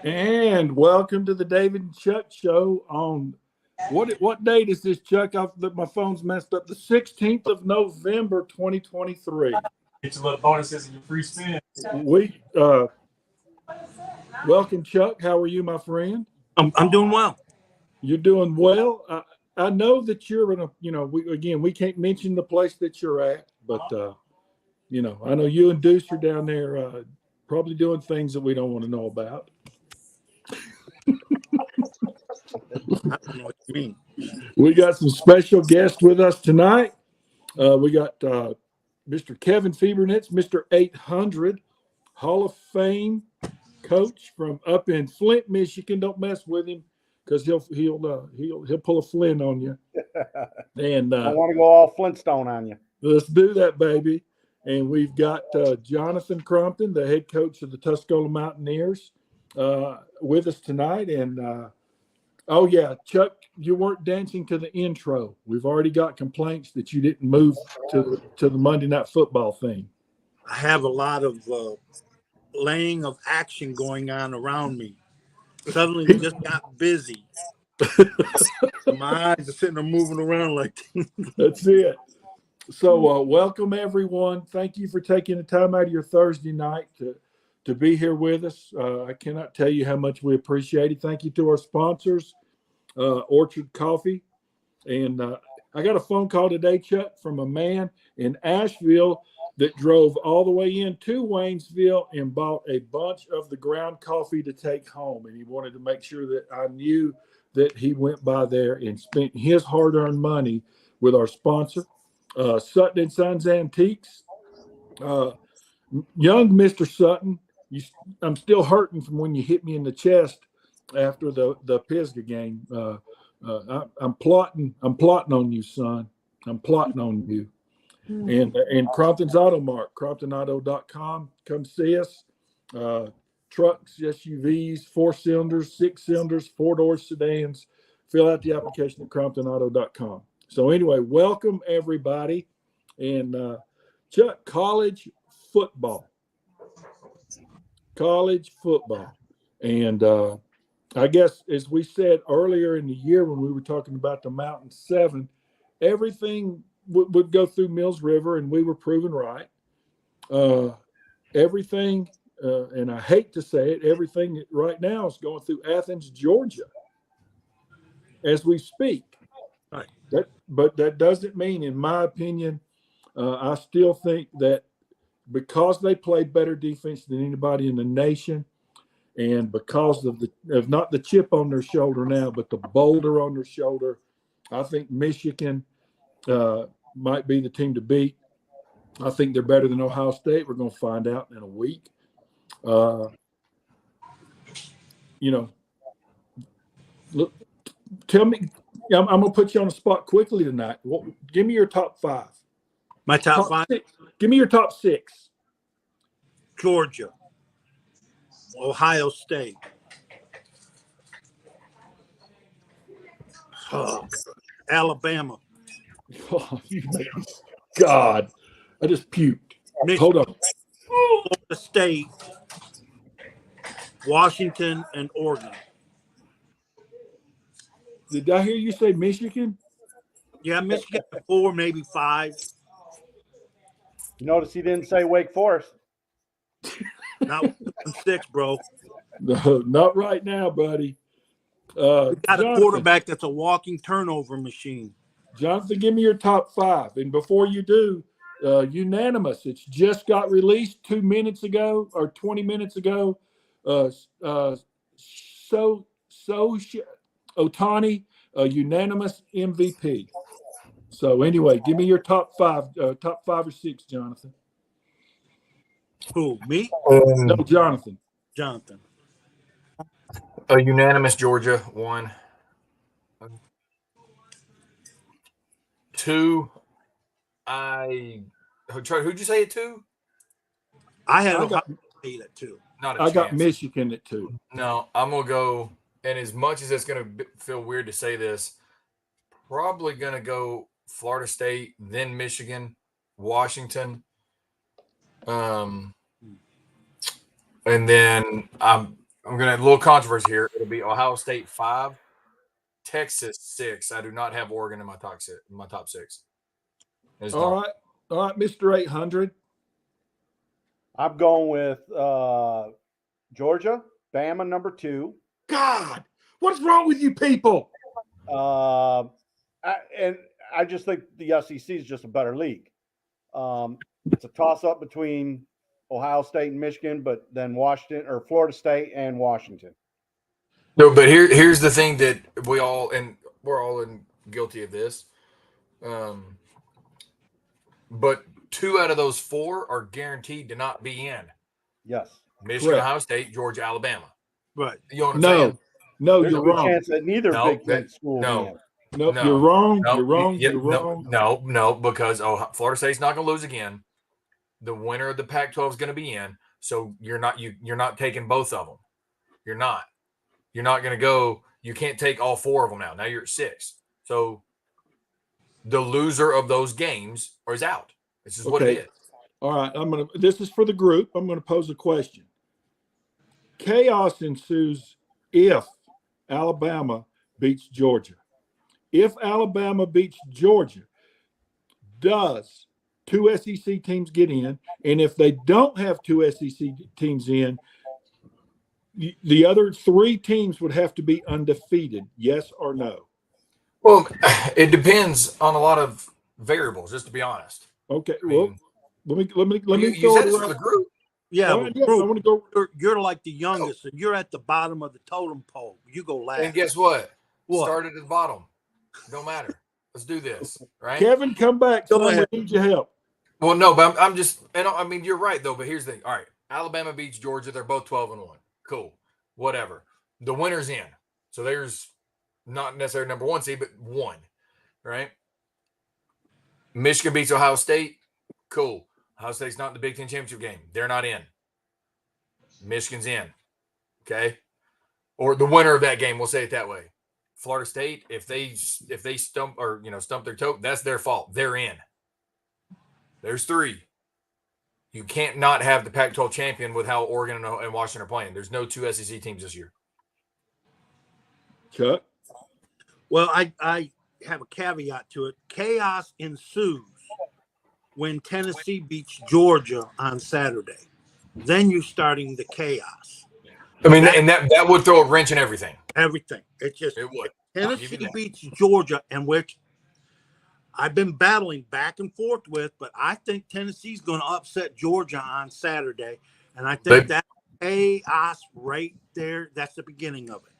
And welcome to the David and Chuck Show on what date is this, Chuck? My phone's messed up. The 16th of November, 2023. Get your little bonuses and your free spin. We welcome, Chuck. How are you, my friend? I'm doing well. You're doing well. I know that you're in a, we can't mention the place that you're at, but I know you and Deuce are down there probably doing things that we don't want to know about. I don't know what you mean. We got some special guests with us tonight. We got Mr. Kevin Fiebernitz, Mr. 800 Hall of Fame coach from up in Flint, Michigan. Don't mess with him because he'll pull a Flint on you. And I want to go all Flintstone on you. Let's do that, baby. And we've got Jonathan Crumpton, the head coach of the Tuscola Mountaineers, with us tonight. And oh yeah, Chuck, you weren't dancing to the intro. We've already got complaints that you didn't move to the Monday Night Football thing. I have a lot of laying of action going on around me. Suddenly we just got busy. My eyes are sitting there moving around like That's it. So welcome everyone. Thank you for taking the time out of your Thursday night to be here with us. I cannot tell you how much we appreciate it. Thank you to our sponsors, Orchard Coffee. And I got a phone call today, Chuck, from a man in Asheville that drove all the way into Waynesville and bought a bunch of the ground coffee to take home. And he wanted to make sure that I knew that he went by there and spent his hard-earned money with our sponsor, Sutton and Sons Antiques. Young Mr. Sutton, I'm still hurting from when you hit me in the chest after the Pisgah game. I'm plotting on you, son. I'm plotting on you. And Crompton's Auto Mart, CromptonAuto.com. Come see us. Trucks, SUVs, 4-cylinders, 6-cylinders, 4-door sedans. Fill out the application at CromptonAuto.com. So anyway, welcome everybody. And Chuck, college football. And I guess as we said earlier in the year when we were talking about the Mountain 7, everything would go through Mills River, and we were proven right. Everything, and I hate to say it, everything right now is going through Athens, Georgia, as we speak. Right. But that doesn't mean, in my opinion, I still think that because they play better defense than anybody in the nation, and because of not the chip on their shoulder now, but the boulder on their shoulder, I think Michigan might be the team to beat. I think they're better than Ohio State. We're going to find out in a week. Look, tell me, I'm going to put you on the spot quickly tonight. Give me your top 5. my top 5. 6. Give me your top 6. Georgia, Ohio State, Alabama, Oh, God, I just puked. Michigan, Hold on. Florida State, Washington, and Oregon. Did I hear you say Michigan? Yeah, Michigan 4, maybe 5. You notice he didn't say Wake Forest. Not 6, bro. No, not right now, buddy. Got Jonathan, a quarterback that's a walking turnover machine. Jonathan, give me your top 5. And before you do, unanimous. It's just got released 2 minutes ago or 20 minutes ago. Ohtani, unanimous MVP. So anyway, give me your top 5 or 6, Jonathan. Who, me? No, Jonathan. Jonathan. A unanimous Georgia 1. 2. Who'd you say at 2? I had Ohio State at 2. Not a I chance. got Michigan at 2. No, I'm gonna go. And as much as it's gonna feel weird to say this, probably gonna go Florida State, then Michigan, Washington, and then I'm I'm gonna have a little controversy here. It'll be Ohio State 5, Texas 6. I do not have Oregon in my top six. It's All not. right. All right, Mr. 800. I'm going with Georgia, Bama number 2. God, what's wrong with you people? And I just think the SEC is just a better league. It's a toss-up between Ohio State and Michigan, but then Washington or Florida State and Washington. No, but here's the thing that we're all guilty of this. But 2 out of those 4 are guaranteed to not be in. Yes. Michigan, Correct. Ohio State, Georgia, Alabama. Right. You know what I'm No, saying? no, There's a you're good wrong. chance that neither No, Big Ten school no. will be in. No, No. you're wrong. No, You're wrong. yeah, You're wrong. No, because Florida State's not going to lose again. The winner of the Pac-12 is going to be in, so you're not taking both of them. You're not going to go. You can't take all 4 of them now. Now you're at 6. So the loser of those games is out. This is what it Okay. is. All right. This is for the group. I'm going to pose a question. Chaos ensues if Alabama beats Georgia. If Alabama beats Georgia, does 2 SEC teams get in? And if they don't have 2 SEC teams in, the other 3 teams would have to be undefeated. Yes or no? Well, it depends on a lot of variables. Just to be honest. Okay. I mean, Well, let me you throw said it it's for around. the group. Yeah, All but right, yeah, I Drew, want to go. you're like the youngest, and you're at the bottom of the totem pole. You go last. And guess what? What? Started at the bottom. Don't matter. Let's do this, right? Kevin, come back. Go Son, ahead. we need your help. Well, no, but I'm just, and I mean, you're right though. But here's the thing. All right, Alabama beats Georgia. They're both 12-1. Cool, whatever. The winner's in. So there's not necessarily number 1 seed, but 1, right? Michigan beats Ohio State. Cool. Ohio State's not in the Big Ten championship game. They're not in. Michigan's in. Okay, or the winner of that game. We'll say it that way. Florida State, if they stump their toe, that's their fault. They're in. There's 3. You can't not have the Pac-12 champion with how Oregon and Washington are playing. There's no 2 SEC teams this year. Chuck. Well, I have a caveat to it. Chaos ensues when Tennessee beats Georgia on Saturday. Then you're starting the chaos. I mean, and that would throw a wrench in everything. Everything. It's just It would. I'll give you Tennessee that. beats Georgia, and which I've been battling back and forth with, but I think Tennessee's going to upset Georgia on Saturday, and I think that's chaos right there. That's the beginning of it.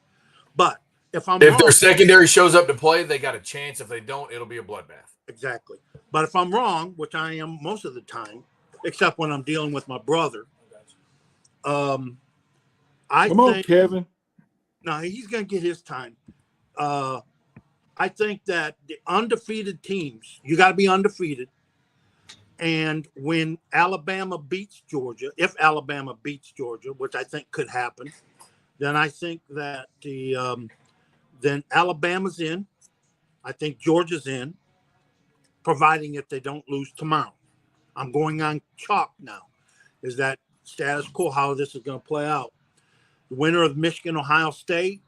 But if I'm If wrong, their secondary shows up to play, they got a chance. If they don't, it'll be a bloodbath. exactly. But if I'm wrong, which I am most of the time, except when I'm dealing with my brother, Come on, Kevin. no, he's going to get his time. I think that the undefeated teams, you got to be undefeated. And when Alabama beats Georgia, if Alabama beats Georgia, which I think could happen, then I think that then Alabama's in. I think Georgia's in, providing if they don't lose tomorrow. I'm going on chalk now. Is that status quo, how this is going to play out? The winner of Michigan, Ohio State,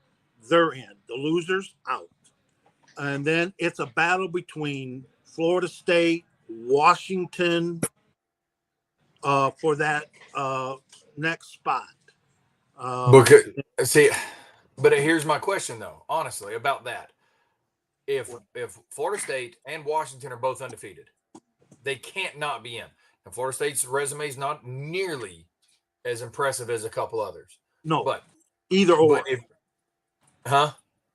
they're in. The losers, out. And then it's a battle between Florida State, Washington for that next spot. Because see, but here's my question though, honestly, about that. If Florida State and Washington are both undefeated, they can't not be in. And Florida State's resume is not nearly as impressive as a couple others. No, But either or. Huh?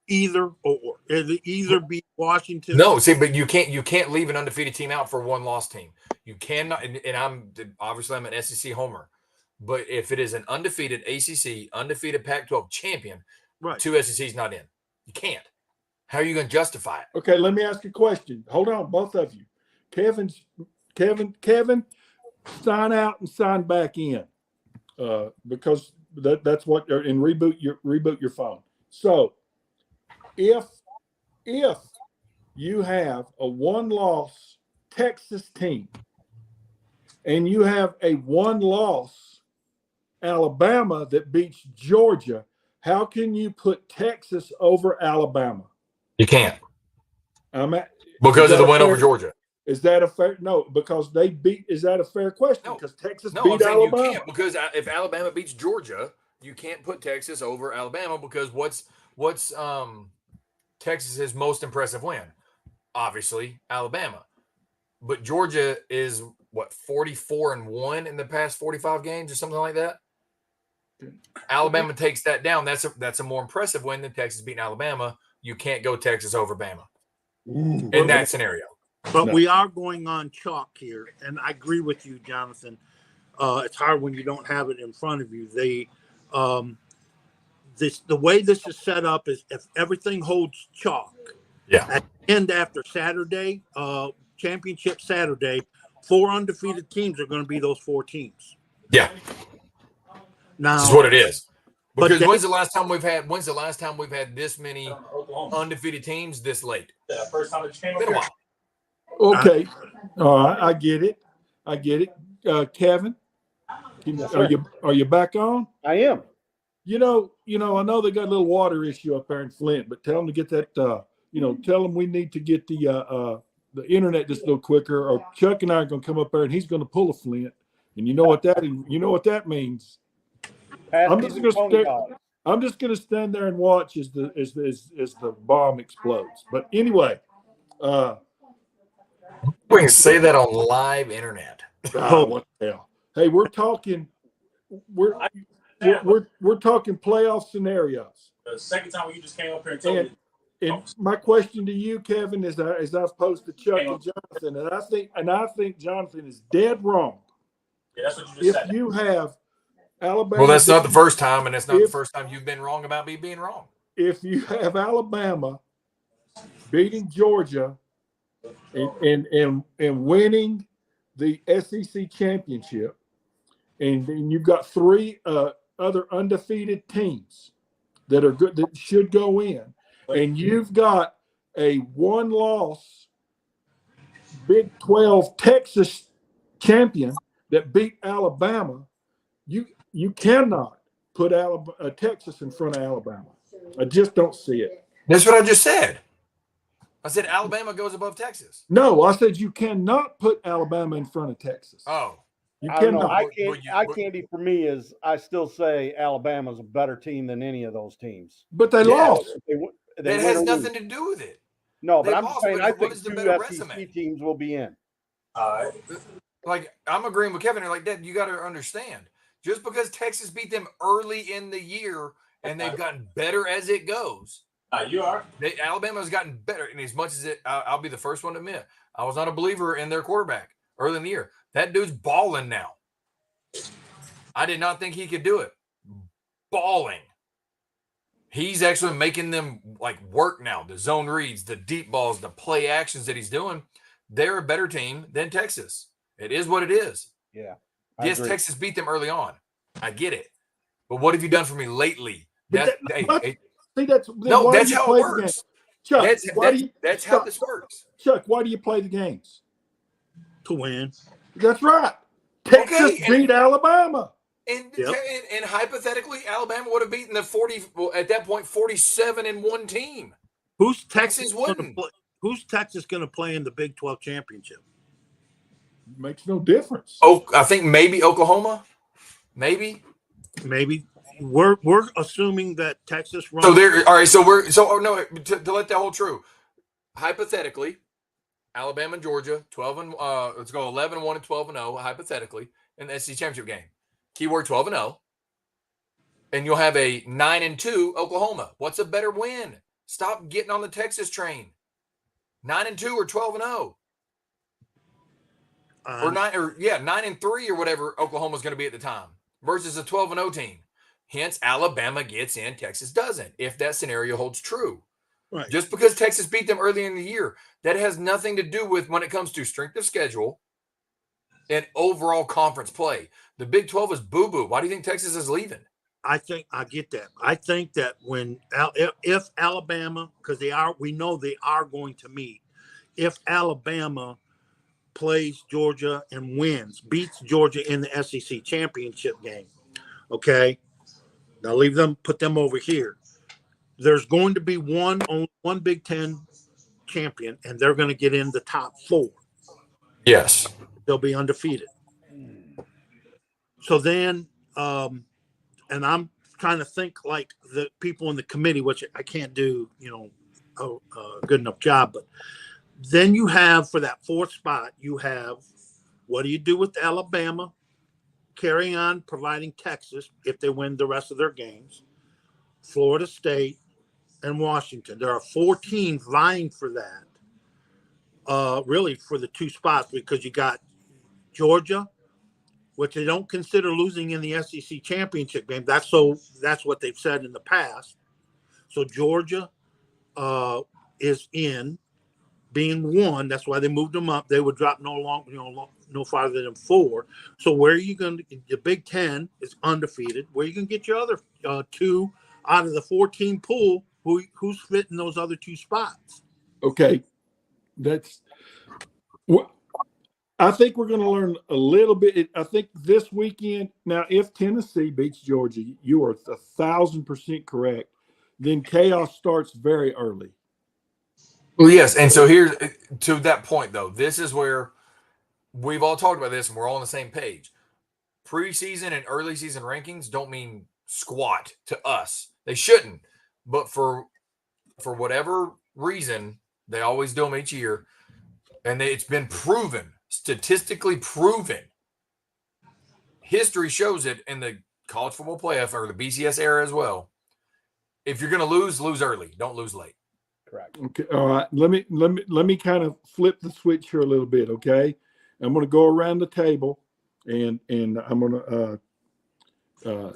Either or. It'll either be Washington. No, see, but you can't leave an undefeated team out for a 1-loss team. You cannot, and I'm an SEC homer, but if it is an undefeated ACC, undefeated Pac-12 champion, Right. 2 SECs not in. You can't. How are you going to justify it? Okay, let me ask a question. Hold on, both of you. Kevin, sign out and sign back in, because that's what. And reboot your phone. So, if you have a 1-loss Texas team and you have a 1-loss Alabama that beats Georgia, how can you put Texas over Alabama? You can't Is because of that the a win over fair- Georgia. Is that a fair? No, because they beat. Is that a fair question? No. Because Texas No, I'm beat saying you Alabama. can't because if Alabama beats Georgia, you can't put Texas over Alabama because what's Texas's most impressive win? Obviously, Alabama. But Georgia is what 44-1 in the past 45 games or something like that. Alabama takes that down. That's a more impressive win than Texas beating Alabama. You can't go Texas over Bama in that scenario. But No. we are going on chalk here, and I agree with you, Jonathan. It's hard when you don't have it in front of you. The way this is set up is if everything holds chalk. Yeah. At the end after Saturday, championship Saturday, 4 undefeated teams are going to be those 4 teams. Yeah. Now, This is what it is. But Because they- when's the last time we've had this many Oklahoma. undefeated teams this late? Yeah, first time it came It's up been a here. while. Okay, all right, I get it. Kevin, are you back on? I am. I know they got a little water issue up there in Flint, but tell them to get that. Tell them we need to get the internet just a little quicker. Or Chuck and I are going to come up there, and he's going to pull a Flint, and you know what that means. I'm just gonna stare- I'm just going to stand there and watch as the bomb explodes. But anyway, We can say that on live internet. what the hell? Hey, we're talking. We're talking playoff scenarios. The second time when you just came up here and told And, me, and my question to you, Kevin, is I've posed to Chuck and Jonathan, and I think Jonathan is dead wrong. yeah, that's what you just If said. you have Alabama, Well, that's not the first time, and it's not the If- first time you've been wrong about me being wrong. if you have Alabama beating Georgia and winning the SEC championship, and then you've got 3 other undefeated teams that are good that should go in, and you've got a 1-loss Big 12 Texas champion that beat Alabama, you cannot put Texas in front of Alabama. I just don't see it. That's what I just said. I said Alabama goes above Texas. No, I said you cannot put Alabama in front of Texas. Oh, You I don't know. cannot. Eye candy for me is I still say Alabama's a better team than any of those teams. But they Yeah. lost. They that win has or nothing lose. to do with it. No, they but I'm lost, saying but I what think is the 2 better SEC resume? teams will be in. Like I'm agreeing with Kevin. Like that, you got to understand. Just because Texas beat them early in the year and they've gotten better as it goes, You are. Alabama has gotten better. And as much as I'll be the first one to admit, I was not a believer in their quarterback early in the year. That dude's balling now. I did not think he could do it. Balling. He's actually making them like work now. The zone reads, the deep balls, the play actions that he's doing. They're a better team than Texas. It is what it is. Yeah. Yes, agree. Texas beat them early on. I get it. But what have you done for me lately? But See, that's No, why do that's you how play it the game? works. Chuck, That's how this works. Chuck, why do you play the games? to win. That's right. Texas Okay, and- beat Alabama. And, Yep. and hypothetically, Alabama would have beaten the 40 at that point 47-1 team. Who's Texas Texas going to wouldn't. play? Who's Texas going to play in the Big 12 championship? Makes no difference. Oh, I think maybe Oklahoma, maybe. Maybe we're assuming that Texas runs. So there. All right. So to let that hold true. Hypothetically, Alabama and Georgia 12 and let's go 11-1 and 12-0 hypothetically in the SEC championship game. Keyword 12-0, and you'll have a 9-2 Oklahoma. What's a better win? Stop getting on the Texas train. 9-2 or 12-0 or 9-3 or whatever Oklahoma's going to be at the time versus a 12-0 team. Hence, Alabama gets in, Texas doesn't. If that scenario holds true. Right. Just because Texas beat them early in the year, that has nothing to do with when it comes to strength of schedule and overall conference play. The Big 12 is boo-boo. Why do you think Texas is leaving? I think I get that. I think that when if Alabama, because we know they are going to meet. If Alabama plays Georgia and beats Georgia in the SEC championship game, Okay. Now leave them, put them over here. There's going to be only one Big Ten champion, and they're going to get in the top 4. Yes. They'll be undefeated. So then, and I'm trying to think like the people in the committee, which I can't do, a good enough job. But then you have, for that 4th spot, you have, what do you do with Alabama? Carry on providing Texas if they win the rest of their games, Florida State, and Washington. There are 4 teams vying for that, really for the 2 spots, because you got Georgia, which they don't consider losing in the SEC championship game. That's what they've said in the past. So Georgia is in, being 1. That's why they moved them up. They would drop no farther than 4. So where are you going to? The Big Ten is undefeated. Where are you going to get your other 2 out of the 14 pool? Who's fitting those other 2 spots? Okay, that's what I think we're going to learn a little bit. I think this weekend. Now, if Tennessee beats Georgia, you are 1,000% correct. Then chaos starts very early. Well, yes. And so here's to that point, though. This is where we've all talked about this and we're all on the same page. Preseason and early season rankings don't mean squat to us. They shouldn't. But for whatever reason, they always do them each year. And it's been proven, statistically proven. History shows it in the college football playoff or the BCS era as well. If you're going to lose early. Don't lose late. Correct. Okay. All right. Let me kind of flip the switch here a little bit. Okay. I'm going to go around the table and I'm going to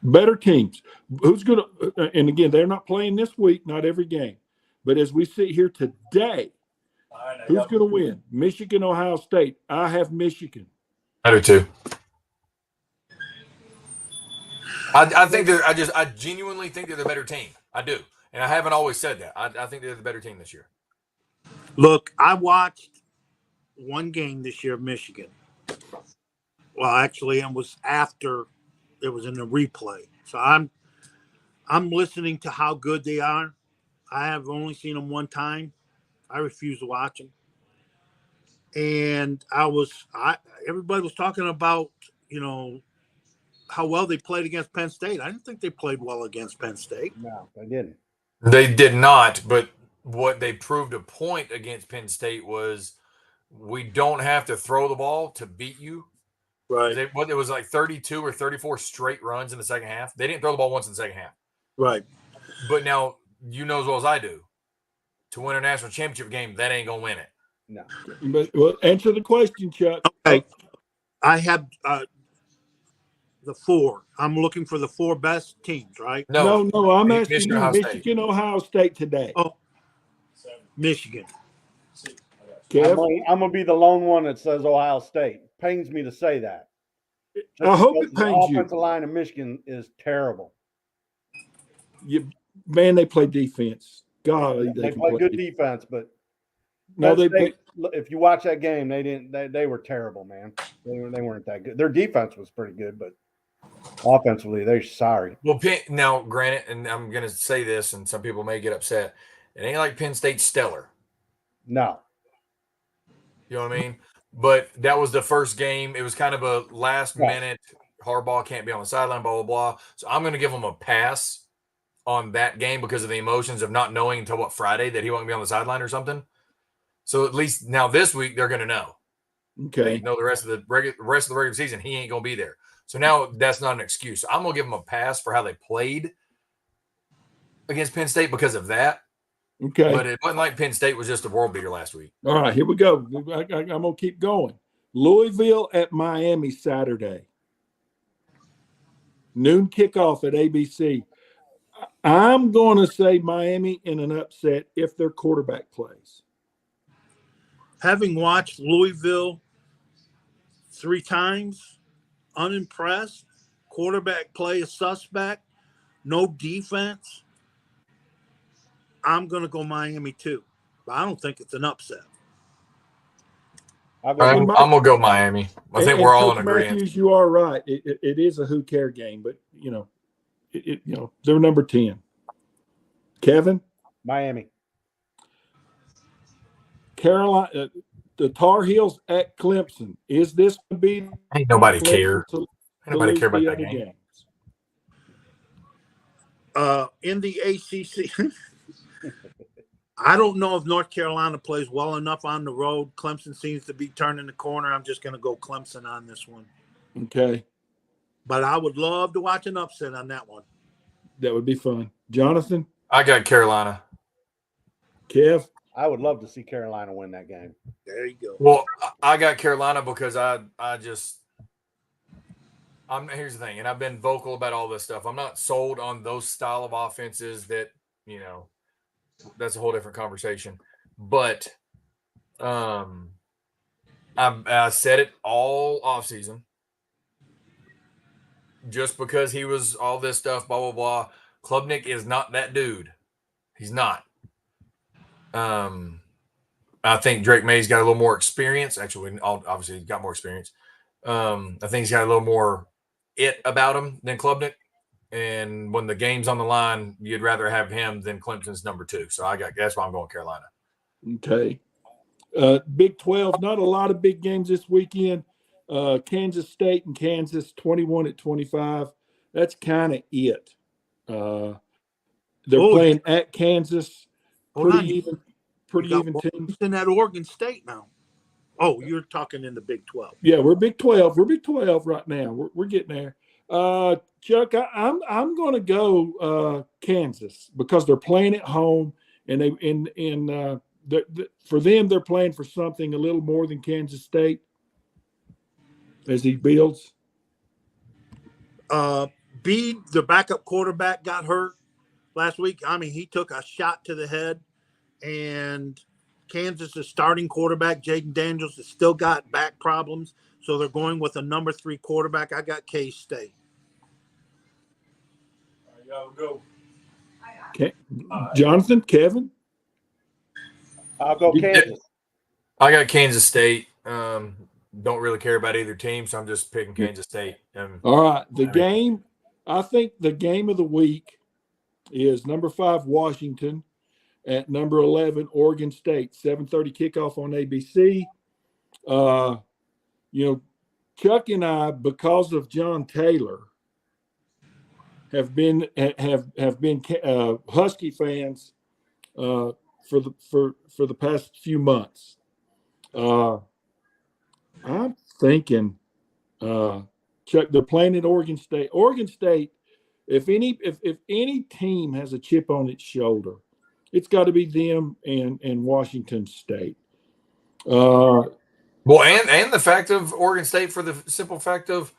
better teams. Who's going to, and again, they're not playing this week, not every game, but as we sit here today, who's going to win? Michigan, Ohio State. I have Michigan. I do too. I think I genuinely think they're the better team. I do. And I haven't always said that. I think they're the better team this year. Look, I watched one game this year of Michigan. Well, actually, it was after it was in the replay. So I'm listening to how good they are. I have only seen them one time. I refuse to watch them. And everybody was talking about, how well they played against Penn State. I didn't think they played well against Penn State. No, they didn't. They did not, but what they proved a point against Penn State was we don't have to throw the ball to beat you. Right. It was like 32 or 34 straight runs in the second half. They didn't throw the ball once in the second half. Right. But now, you know as well as I do, to win a national championship game, that ain't going to win it. No. But well, answer the question, Chuck. Okay. I have the 4. I'm looking for the 4 best teams, right? No. I'm asking Michigan, you, Ohio State. Michigan, Ohio State today. Oh, Michigan. Kev? I'm going to be the lone one that says Ohio State. Pains me to say that. I hope it The pains you. offensive line of Michigan is terrible. Man, they play defense. Golly, They play good defense, but No, Penn they State, if you watch that game, they were terrible, man. They weren't that good. Their defense was pretty good, but offensively, they're sorry. Well, now, granted, and I'm going to say this, and some people may get upset, it ain't like Penn State's stellar. No. You know what I mean? But that was the first game. It was kind of a last-minute, Harbaugh can't be on the sideline, blah, blah, blah. So I'm going to give him a pass on that game because of the emotions of not knowing until, Friday that he won't be on the sideline or something. So at least now this week, they're going to know. Okay. They know the rest of the regular season, he ain't going to be there. So now that's not an excuse. I'm going to give them a pass for how they played against Penn State because of that. Okay. But it wasn't like Penn State was just a world beater last week. All right, here we go. I'm going to keep going. Louisville at Miami Saturday. Noon kickoff at ABC. I'm going to say Miami in an upset if their quarterback plays. Having watched Louisville 3 times, unimpressed, quarterback play is suspect, no defense, I'm going to go Miami too. But I don't think it's an upset. I'll go. I'm Mike- gonna go Miami. I think And we're all in Coach agreement. Matthews, you are right. It is a who care game, but they're number 10. Kevin, Miami. Carolina, the Tar Heels at Clemson. Is this going to be Ain't nobody Clemson care. to Ain't nobody lose care about the that other game. games? In the ACC, I don't know if North Carolina plays well enough on the road. Clemson seems to be turning the corner. I'm just going to go Clemson on this one. Okay, But I would love to watch an upset on that one. that would be fun. Jonathan, I got Carolina. Kev, I would love to see Carolina win that game. There you go. Well, I got Carolina because here's the thing, and I've been vocal about all this stuff. I'm not sold on those style of offenses that, that's a whole different conversation. But I said it all offseason. Just because he was all this stuff, blah, blah, blah. Klubnik is not that dude. He's not. I think Drake May's got a little more experience. Actually, obviously, he's got more experience. I think he's got a little more it about him than Klubnik. And when the game's on the line, you'd rather have him than Clemson's number 2. So that's why I'm going Carolina. okay. Big 12, not a lot of big games this weekend. Kansas State and Kansas 21-25. That's kind of it. They're playing at Kansas. Pretty even teams. In that Oregon State now. Oh, you're talking in the Big 12. Yeah, we're Big 12. We're Big 12 right now. We're getting there. Chuck, I'm going to go Kansas because they're playing at home, and for them they're playing for something a little more than Kansas State as he builds. Bede, the backup quarterback, got hurt last week. I mean, he took a shot to the head, and Kansas' starting quarterback, Jaden Daniels, has still got back problems, so they're going with a number 3 quarterback. I got K-State. Y'all go. Jonathan, Kevin, I'll go Kansas. I got Kansas State. Don't really care about either team, so I'm just picking Kansas State. all right. I think the game of the week is number 5 Washington at number 11 Oregon State. 7:30 kickoff on ABC. Chuck and I, because of John Taylor, have been Husky fans for the past few months. I'm thinking, Chuck, they're playing at Oregon State. Oregon State, if any team has a chip on its shoulder, it's got to be them and Washington State. Well, and the fact of Oregon State, for the simple fact of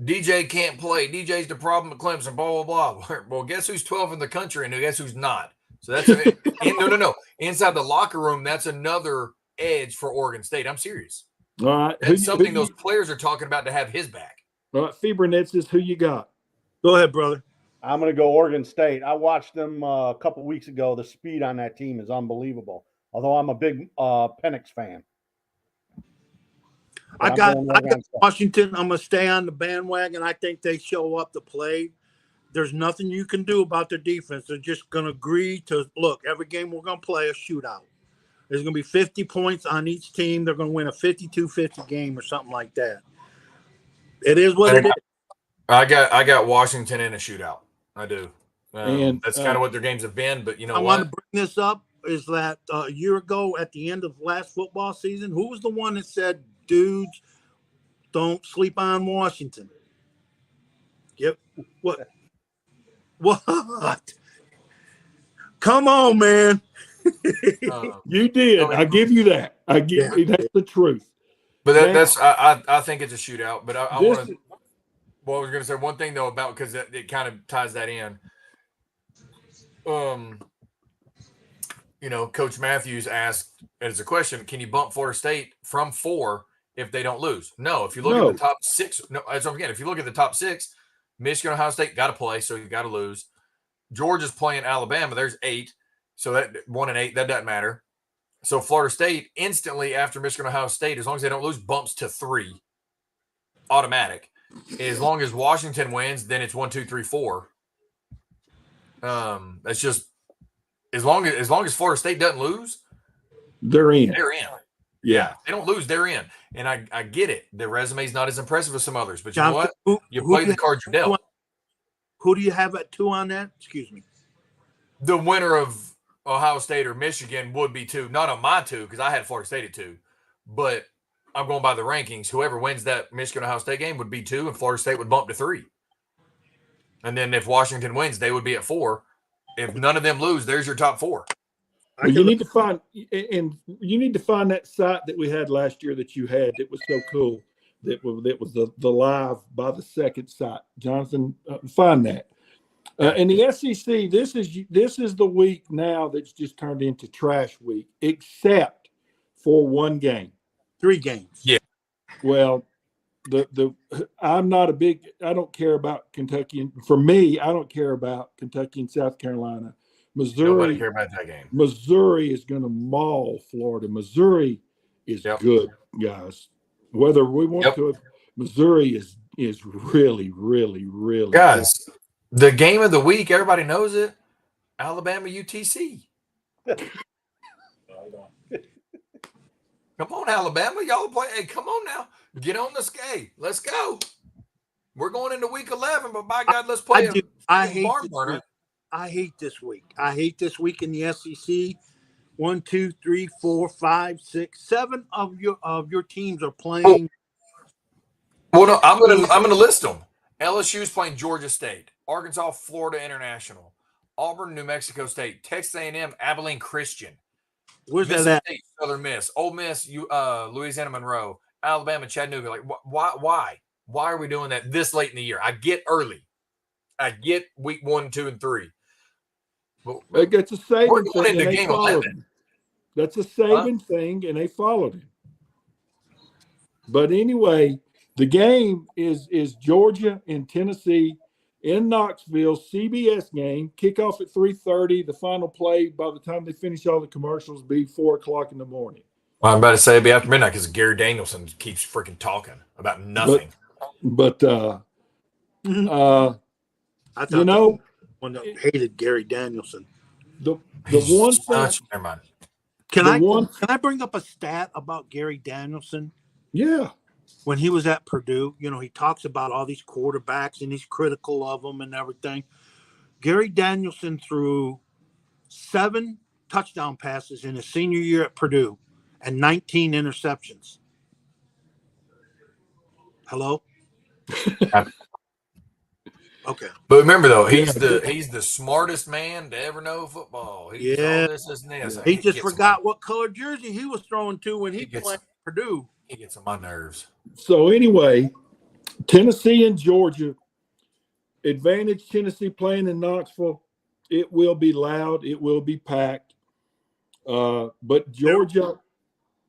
DJ can't play. DJ's the problem at Clemson, blah, blah, blah. Well, guess who's 12 in the country and guess who's not? So that's no. Inside the locker room, that's another edge for Oregon State. I'm serious. All right. That's something those players are talking about to have his back. All right, Fibernetz, who you got? Go ahead, brother. I'm going to go Oregon State. I watched them a couple weeks ago. The speed on that team is unbelievable. Although I'm a big Penix fan. I got Washington. I'm going to stay on the bandwagon. I think they show up to play. There's nothing you can do about their defense. They're just going to agree to, look, every game we're going to play a shootout. There's going to be 50 points on each team. They're going to win a 52-50 game or something like that. It is what it is. I got Washington in a shootout. I do. And that's kind of what their games have been. But I want to bring this up is that a year ago at the end of last football season, who was the one that said, dudes, don't sleep on Washington? Yep. What? Come on, man. You did. I give you that. That's the truth. But that's I think it's a shootout. But I want to. Well, I was going to say one thing though about because it kind of ties that in. Coach Matthews asked as a question: can you bump Florida State from 4 if they don't lose? No. If you look at the top 6, no. Again, if you look at the top 6, Michigan, Ohio State got to play, so you got to lose. Georgia's playing Alabama. There's 8, so that 1 and 8 that doesn't matter. So Florida State instantly after Michigan, Ohio State, as long as they don't lose, bumps to 3, automatic. As long as Washington wins, then it's 1, 2, 3, 4. That's just as long as Florida State doesn't lose, They're in. they're in. Yeah, they don't lose, they're in. And I get it. Their resume is not as impressive as some others, but you know what? You play the cards you're dealt. Who do you have at 2 on that? Excuse me. The winner of Ohio State or Michigan would be 2. Not on my 2 because I had Florida State at 2, but I'm going by the rankings. Whoever wins that Michigan Ohio State game would be 2, and Florida State would bump to 3. And then if Washington wins, they would be at 4. If none of them lose, there's your top 4. Well, you need to find that site that we had last year that you had that was so cool. That was the live by the second site. Jonathan, find that. And the SEC, this is the week now that's just turned into trash week, except for one game. 3 games. Yeah. Well, I don't care about Kentucky. For me, I don't care about Kentucky and South Carolina. Nobody care about that game. Missouri is going to maul Florida. Missouri is good, guys. Whether we want to, Missouri is really, really, really guys. Good. The game of the week, everybody knows it. Alabama UTC. Come on, Alabama, y'all play. Hey, come on now, get on the skate. Let's go. We're going into week 11, but by God, let's play. I hate this week. I hate this week in the SEC. 1, 2, 3, 4, 5, 6, 7 of your teams are playing. Well, no, I'm gonna list them. LSU's playing Georgia State, Arkansas, Florida International, Auburn, New Mexico State, Texas A&M, Abilene Christian. Where's that at? State, Southern Miss, Ole Miss, Louisiana Monroe, Alabama, Chattanooga. Like, why are we doing that this late in the year? I get early. I get week 1, 2, and 3. But it's a Saban thing, and they followed him. That's a Saban thing, and they followed him. But anyway, the game is Georgia and Tennessee in Knoxville, CBS game, kickoff at 3:30. The final play, by the time they finish all the commercials, be 4 o'clock in the morning. Well, I'm about to say it'd be after midnight because Gary Danielson keeps freaking talking about nothing. But I thought one that hated Gary Danielson. The one thing. Never mind. Can I bring up a stat about Gary Danielson? Yeah. When he was at Purdue, he talks about all these quarterbacks and he's critical of them and everything. Gary Danielson threw 7 touchdown passes in his senior year at Purdue and 19 interceptions. Hello? Okay. But remember though, he's the smartest man to ever know football. He's all this and this. He just forgot what color jersey he was throwing to when he played Purdue. He gets on my nerves. So anyway, Tennessee and Georgia. Advantage Tennessee playing in Knoxville. It will be loud. It will be packed. But Georgia.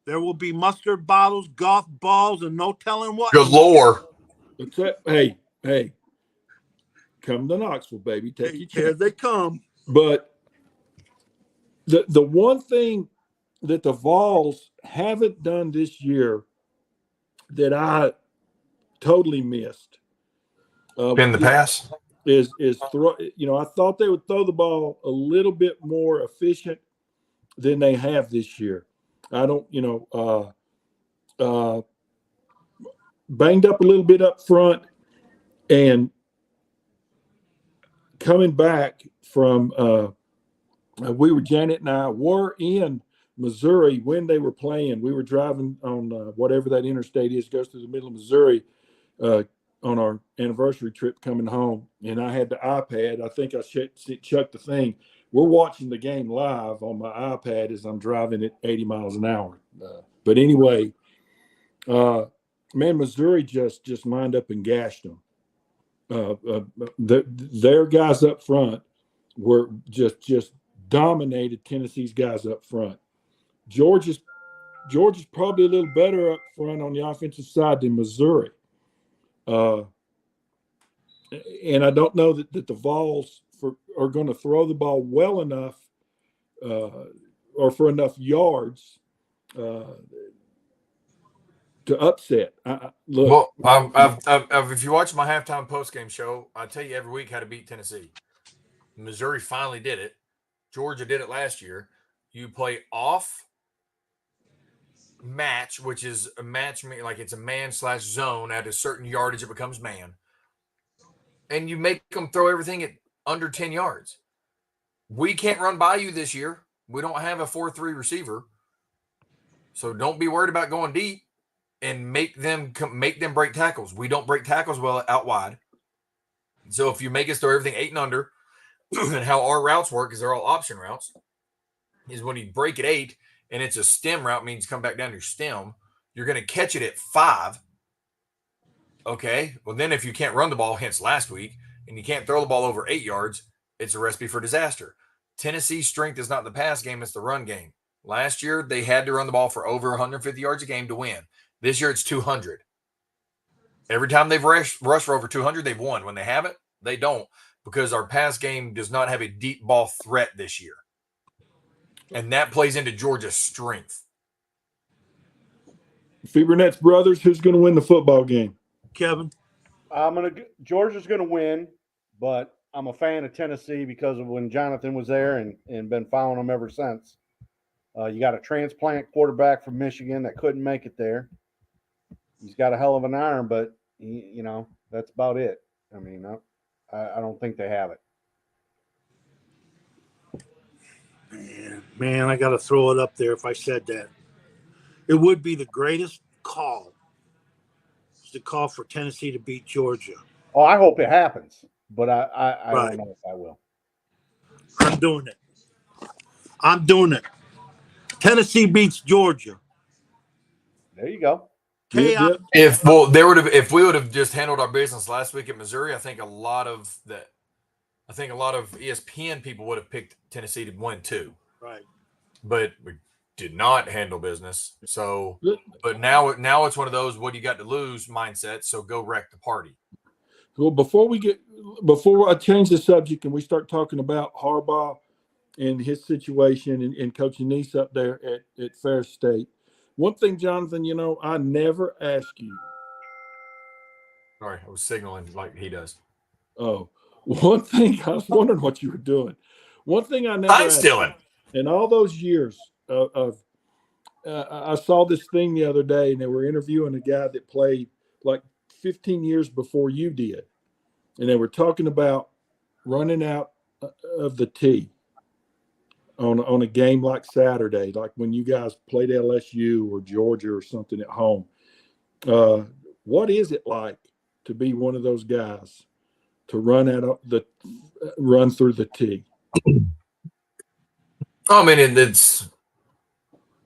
There will be mustard bottles, golf balls, and no telling what. Galore. Hey. Come to Knoxville, baby. Take your chance. Here they come. But the one thing that the Vols haven't done this year that I totally missed in the pass is throw. I thought they would throw the ball a little bit more efficient than they have this year. I don't, banged up a little bit up front, and coming back from Janet and I were in Missouri when they were playing. We were driving on whatever that interstate is, goes through the middle of Missouri on our anniversary trip coming home. And I had the iPad. I think I chucked the thing. We're watching the game live on my iPad as I'm driving at 80 miles an hour. But anyway, Missouri just lined up and gashed them. Their guys up front were just dominated Tennessee's guys up front. Georgia's probably a little better up front on the offensive side than Missouri. And I don't know that the Vols are going to throw the ball well enough or for enough yards to upset. Look, Well, if you watch my halftime postgame show, I tell you every week how to beat Tennessee. Missouri finally did it. Georgia did it last year. You play off match, which is a match, like it's a man/zone at a certain yardage, it becomes man. And you make them throw everything at under 10 yards. We can't run by you this year. We don't have a 4-3 receiver. So don't be worried about going deep and make them break tackles. We don't break tackles well out wide. So if you make us throw everything 8 and under, and how our routes work is they're all option routes, is when you break at 8 and it's a stem route, means come back down your stem, you're going to catch it at 5. Okay. Well, then if you can't run the ball, hence last week, and you can't throw the ball over 8 yards, it's a recipe for disaster. Tennessee's strength is not the pass game, it's the run game. Last year, they had to run the ball for over 150 yards a game to win. This year, it's 200. Every time they've rushed for over 200, they've won. When they haven't, they don't, because our pass game does not have a deep ball threat this year. And that plays into Georgia's strength. Fibernet's brothers, who's going to win the football game? Kevin. Georgia's going to win, but I'm a fan of Tennessee because of when Jonathan was there and been following them ever since. You got a transplant quarterback from Michigan that couldn't make it there. He's got a hell of an arm, but that's about it. I mean, I don't think they have it. Man, I got to throw it up there if I said that. It would be the greatest call to call for Tennessee to beat Georgia. Oh, I hope it happens, but I Right. don't know if I will. I'm doing it. Tennessee beats Georgia. There you go. Yep. If we would have just handled our business last week at Missouri, I think a lot of ESPN people would have picked Tennessee to win too. Right. But we did not handle business. So, but now it's one of those what do you got to lose mindset. So go wreck the party. Well, before I change the subject and we start talking about Harbaugh and his situation and Coach Anise up there at Fair State, one thing, Jonathan, I never ask you. Sorry, I was signaling like he does. Oh, one thing, I was wondering what you were doing. One thing I never I'm asked stealing. you, in all those years I saw this thing the other day, and they were interviewing a guy that played like 15 years before you did. And they were talking about running out of the tee on a game like Saturday, like when you guys played LSU or Georgia or something at home. What is it like to be one of those guys to run through the tee? I mean, it's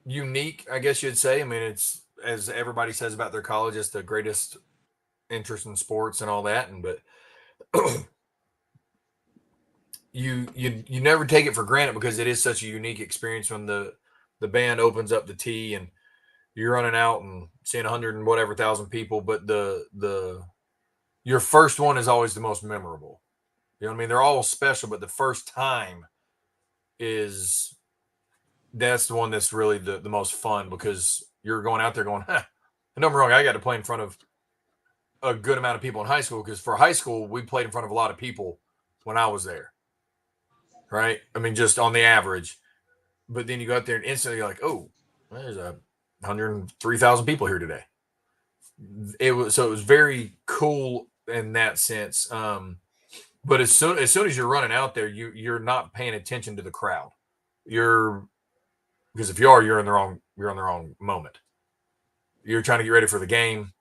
unique, I guess you'd say. I mean, it's, as everybody says about their college, it's the greatest interest in sports and all that. But you never take it for granted because it is such a unique experience when the band opens up the tee and you're running out and seeing 100 and whatever thousand people. But your first one is always the most memorable. You know what I mean? They're all special, but the first time that's the one that's really the most fun because you're going out there going, and don't get me wrong, I got to play in front of a good amount of people in high school because for high school, we played in front of a lot of people when I was there. Right? I mean, just on the average. But then you go out there and instantly you're like, oh, there's 103,000 people here today. It was very cool in that sense. But as soon as you're running out there, you're not paying attention to the crowd. Because if you are, you're in the wrong moment. You're trying to get ready for the game,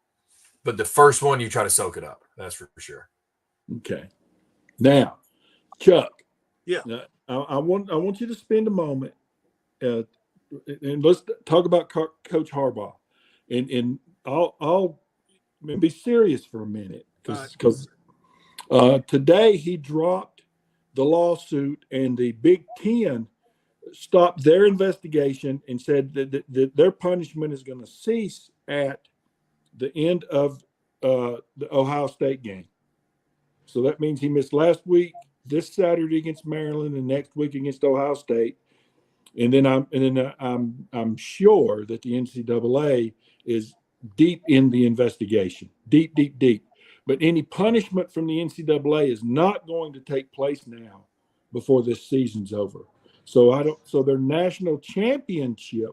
but the first one you try to soak it up. That's for sure. Okay. Now, Chuck. Yeah. I want you to spend a moment, and let's talk about Coach Harbaugh, and I'll be serious for a minute because today he dropped the lawsuit and the Big Ten stopped their investigation and said that their punishment is going to cease at the end of the Ohio State game. So that means he missed last week, this Saturday against Maryland, and next week against Ohio State. And then I'm sure that the NCAA is deep in the investigation, deep. But any punishment from the NCAA is not going to take place now before this season's over. So their national championship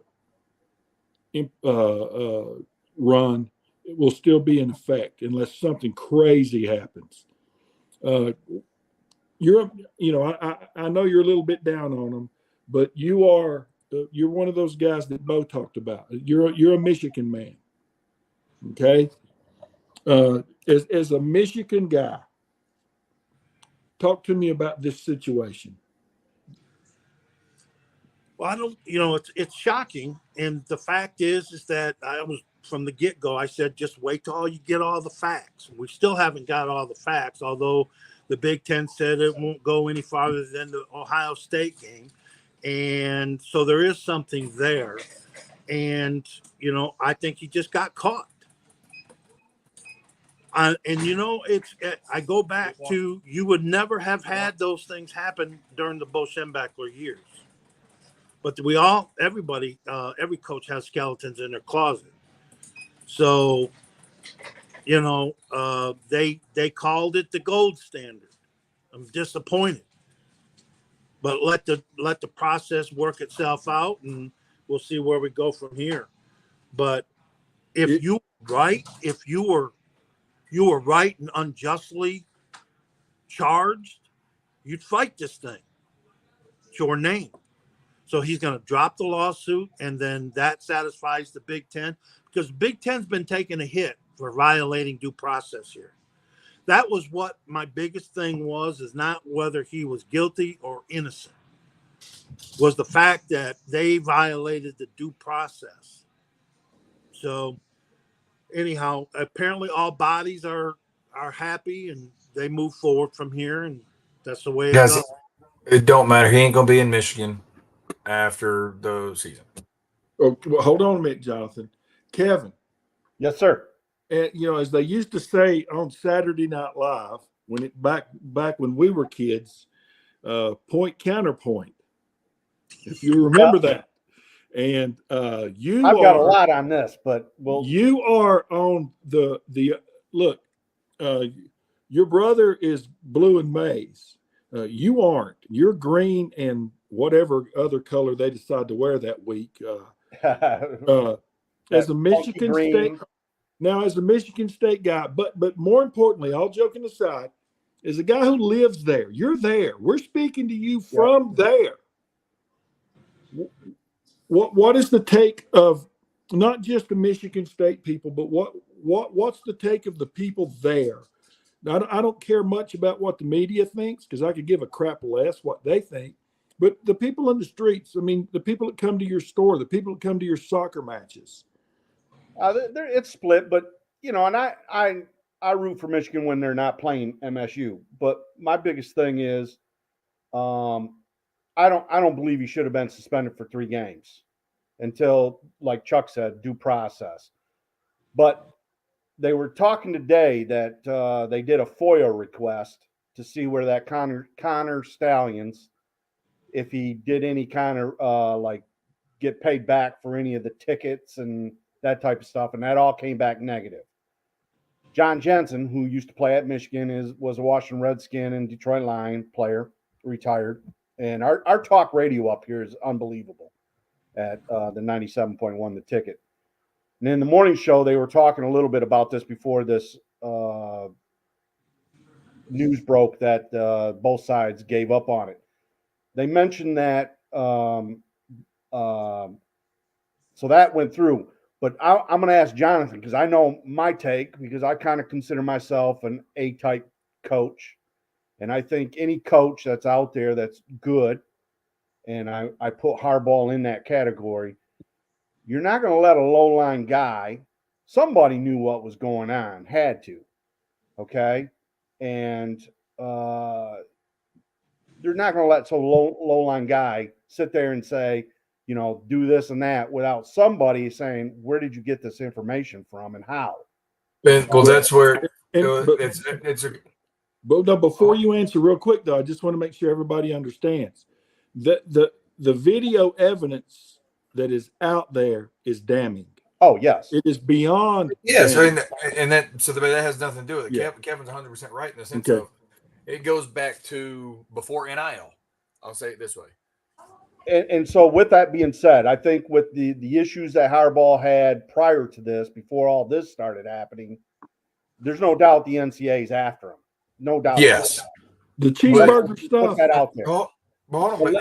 run will still be in effect unless something crazy happens. I know you're a little bit down on them, but you're one of those guys that Bo talked about. You're a Michigan man, okay? As a Michigan guy, talk to me about this situation. Well, I don't, it's shocking. And the fact is that I was from the get-go, I said, just wait till you get all the facts. We still haven't got all the facts, although the Big Ten said it won't go any farther than the Ohio State game. And so there is something there. And, I think he just got caught. I go back to, you would never have had those things happen during the Bo Schembechler years. But everybody, every coach has skeletons in their closet. So, they called it the gold standard. I'm disappointed. But let the process work itself out, and we'll see where we go from here. But if you were right and unjustly charged, you'd fight this thing. It's your name. So he's going to drop the lawsuit, and then that satisfies the Big Ten, because Big Ten's been taking a hit for violating due process here. That was what my biggest thing was, is not whether he was guilty or innocent, was the fact that they violated the due process. So anyhow, apparently all bodies are happy, and they move forward from here, and that's the way it goes. It don't matter. He ain't going to be in Michigan after the season. Oh, well, hold on a minute, Jonathan. Kevin. Yes, sir. And as they used to say on Saturday Night Live, back when we were kids, point counterpoint. If you remember that. And I've got a lot on this, but you are on the look. Your brother is blue and maize. You aren't. You're green and whatever other color they decide to wear that week. As a Michigan State guy, but more importantly, all joking aside, as a guy who lives there, you're there. We're speaking to you from there. What is the take of not just the Michigan State people, but what's the take of the people there? Now, I don't care much about what the media thinks, because I could give a crap less what they think. But the people in the streets, I mean, the people that come to your store, the people that come to your soccer matches. It's split, but and I root for Michigan when they're not playing MSU. But my biggest thing is, I don't believe he should have been suspended for 3 games until, like Chuck said, due process. But they were talking today that they did a FOIA request to see where that Connor Stalions, if he did any kind of get paid back for any of the tickets and that type of stuff, and that all came back negative. John Jensen, who used to play at Michigan, was a Washington Redskin and Detroit Lion player, retired. And our talk radio up here is unbelievable at the 97.1 The Ticket. And in the morning show, they were talking a little bit about this before this news broke that both sides gave up on it. They mentioned that, so that went through. But I'm going to ask Jonathan, because I know my take, because I kind of consider myself an A-type coach. And I think any coach that's out there that's good, and I put Harbaugh in that category, you're not going to let a low-line guy, somebody knew what was going on, had to, okay? And you're not going to let some low-line guy sit there and say, do this and that without somebody saying, where did you get this information from and how? Well, that's where But no, before you answer real quick, though, I just want to make sure everybody understands that the video evidence that is out there is damning. Oh, yes. It is beyond. Yeah, so damning. that has nothing to do with it. Yeah. Kevin's 100% right in the sense Okay. of it goes back to before NIL. I'll say it this way. And so with that being said, I think with the issues that Harbaugh had prior to this, before all this started happening, there's no doubt the NCAA is after him. No doubt. Yes. The cheeseburger Put stuff. that out there. Well, hold on.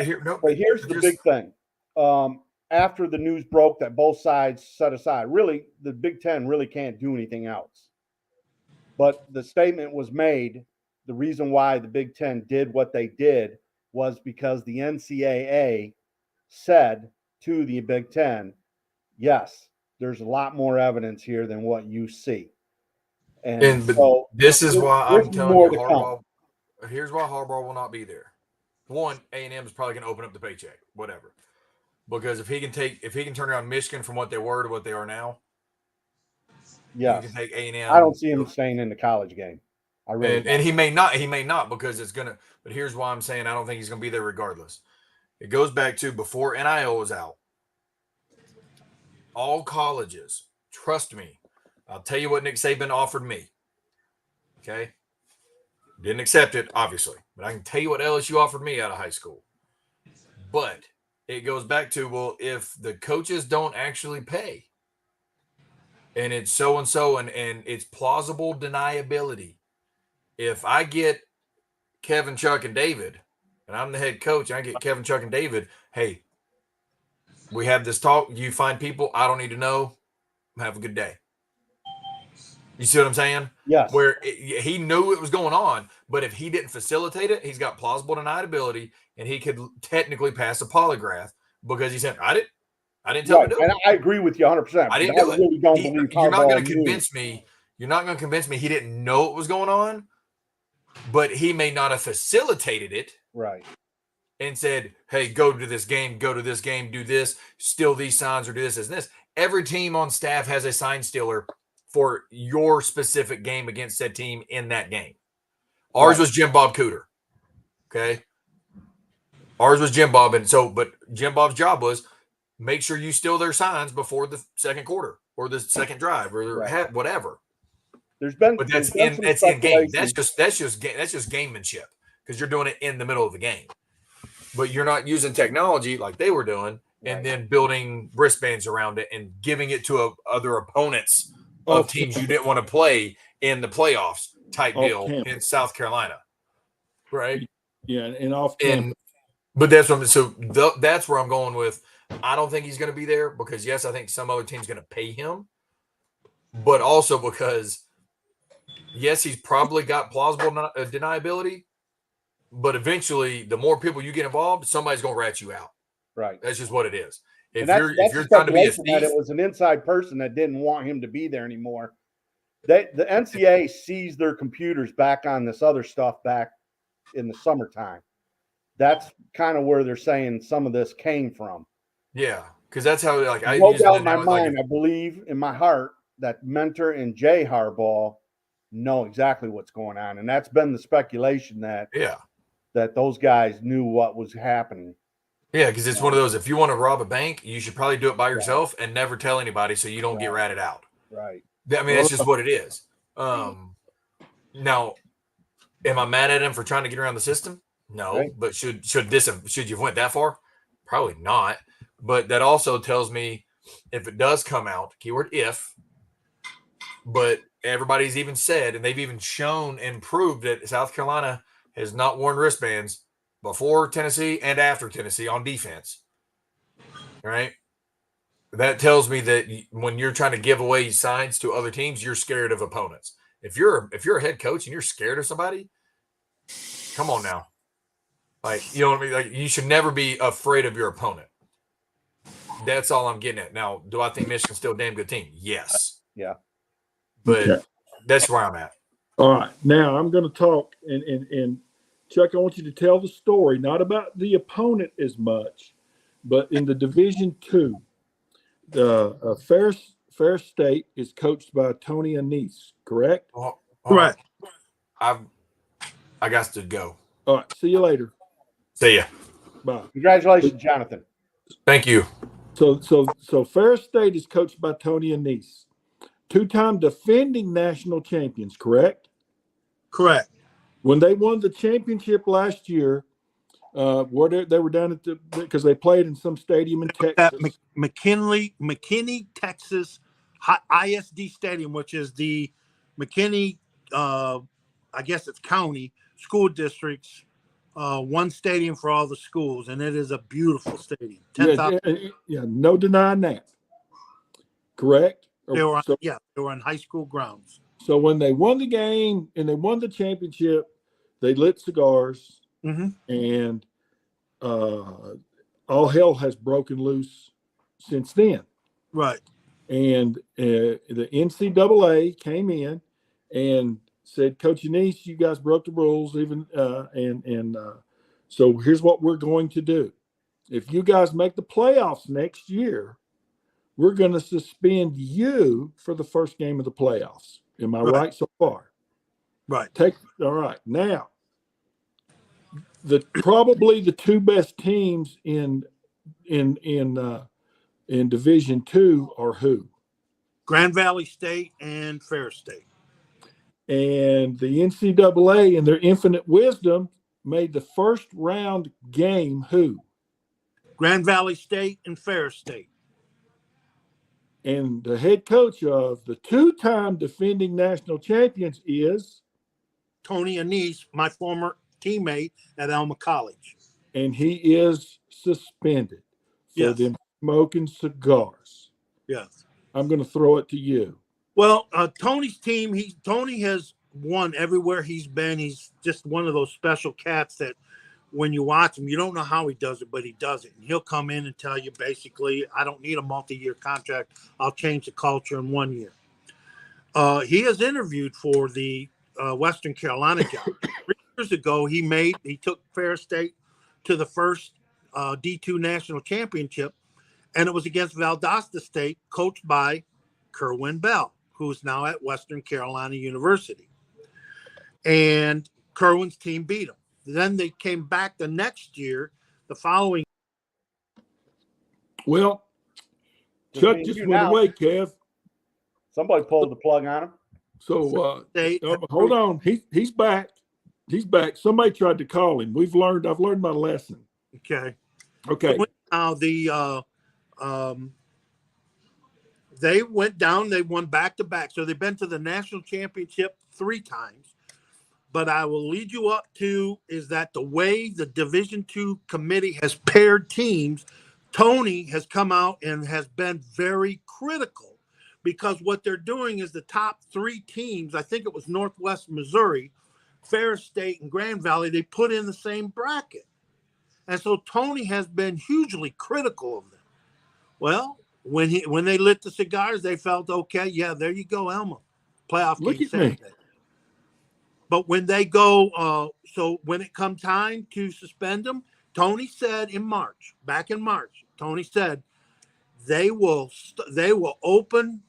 But here's the big thing. After the news broke that both sides set aside, really, the Big Ten really can't do anything else. But the statement was made, the reason why the Big Ten did what they did was because the NCAA said to the Big Ten, yes, there's a lot more evidence here than what you see. And so this is why I'm there's telling more you, to Harbaugh. Here's why Harbaugh will not be there. One, A&M is probably going to open up the paycheck, whatever. Because if he can turn around Michigan from what they were to what they are now, yes, he can take A&M. I don't see him staying in the college game. I really and he may not because it's gonna. But here's why I'm saying I don't think he's going to be there regardless. It goes back to before NIL was out. All colleges, trust me. I'll tell you what Nick Saban offered me. Okay, didn't accept it obviously, but I can tell you what LSU offered me out of high school. But it goes back to, well, if the coaches don't actually pay and it's so and so and it's plausible deniability. If I get Kevin, Chuck, and David, and I'm the head coach, and I get Kevin, Chuck, and David, hey, we have this talk. You find people I don't need to know. Have a good day. You see what I'm saying? Yes. Where he knew it was going on, but if he didn't facilitate it, he's got plausible deniability, and he could technically pass a polygraph because he said, I didn't tell him to do it. And I agree with you 100%. I didn't do it. Really don't believe You're not going Harbaugh to convince me. You're not going to convince me he didn't know what was going on, but he may not have facilitated it. Right. And said, hey, go to this game, do this, steal these signs or do this and this. Every team on staff has a sign stealer for your specific game against that team in that game. Ours was Jim Bob Cooter. Okay. Ours was Jim Bob. But Jim Bob's job was make sure you steal their signs before the second quarter or the second drive or whatever. But that's in game. That's just gamemanship because you're doing it in the middle of the game. But you're not using technology like they were doing and then building wristbands around it and giving it to other opponents of teams you didn't want to play in the playoffs type deal in South Carolina. Right? Yeah, and off campus. But that's where I'm going with. I don't think he's going to be there because, yes, I think some other team's going to pay him. But also because, yes, he's probably got plausible deniability. But eventually, the more people you get involved, somebody's going to rat you out. Right. That's just what it is. If you're trying to be a thief, that it was an inside person that didn't want him to be there anymore. The NCAA seized their computers back on this other stuff back in the summertime. That's kind of where they're saying some of this came from. Yeah, because that's how I no doubt in my mind, I believe in my heart that Mentor and Jay Harbaugh know exactly what's going on, and that's been the speculation that those guys knew what was happening. Yeah, because it's one of those. If you want to rob a bank, you should probably do it by yourself and never tell anybody so you don't get ratted out. Right. I mean, that's just what it is. Now, am I mad at him for trying to get around the system? No, right. But should you have went that far? Probably not. But that also tells me if it does come out, keyword if, but everybody's even said, and they've even shown and proved that South Carolina has not worn wristbands before Tennessee and after Tennessee on defense. Right? That tells me that when you're trying to give away signs to other teams, you're scared of opponents. If you're a head coach and you're scared of somebody, come on now. Like, you know what I mean? Like, you should never be afraid of your opponent. That's all I'm getting at. Now, do I think Michigan's still a damn good team? Yes. Yeah. But that's where I'm at. All right. Now I'm going to talk and Chuck, I want you to tell the story, not about the opponent as much, but in the Division II, the Fair State is coached by Tony Annese, correct? Correct. I got to go. All right. See you later. See ya. Bye. Congratulations, Jonathan. Thank you. So Ferris State is coached by Tony Annese, two-time defending national champions, correct? Correct. When they won the championship last year, they were down at because they played in some stadium in At Texas. McKinney, Texas ISD Stadium, which is the McKinney, I guess it's county school districts, one stadium for all the schools, and it is a beautiful stadium. 10,000. Yeah, no denying that. Correct? They were So, they were on high school grounds. so when they won the game and they won the championship, they lit cigars, and all hell has broken loose since then. Right. And the NCAA came in and said, Coach Annese, you guys broke the rules, even so here's what we're going to do. If you guys make the playoffs next year, we're going to suspend you for the first game of the playoffs. Am I right so far? Right. All right. Now, probably the two best teams in Division II are who? Grand Valley State and Ferris State. And the NCAA, in their infinite wisdom, made the first round game who? Grand Valley State and Ferris State. And the head coach of the two-time defending national champions is? Tony Annese, my former teammate at Alma College. And he is suspended for them smoking cigars. Yes. I'm going to throw it to you. Well, Tony's team, Tony has won everywhere he's been. He's just one of those special cats that when you watch him, you don't know how he does it, but he does it. And he'll come in and tell you basically, I don't need a multi-year contract. I'll change the culture in 1 year. He has interviewed for the Western Carolina job. 3 years ago, he took Ferris State to the first D2 national championship, and it was against Valdosta State, coached by Kerwin Bell, who's now at Western Carolina University. And Kerwin's team beat him. Then they came back the next year, the following. Well, Chuck just went away, Kev. Somebody pulled the plug on him. So hold on. He's back. He's back. Somebody tried to call him. I've learned my lesson. Okay. Now they went down. They won back to back. So they've been to the national championship 3 times. But I will lead you up to is that the way the Division II committee has paired teams, Tony has come out and has been very critical because what they're doing is the top 3 teams, I think it was Northwest Missouri, Ferris State, and Grand Valley, they put in the same bracket. And so Tony has been hugely critical of them. Well, when they lit the cigars, they felt, okay, yeah, there you go, Elma. Playoff game Saturday. But when they go, so when it comes time to suspend them, Tony said back in March, Tony said we will open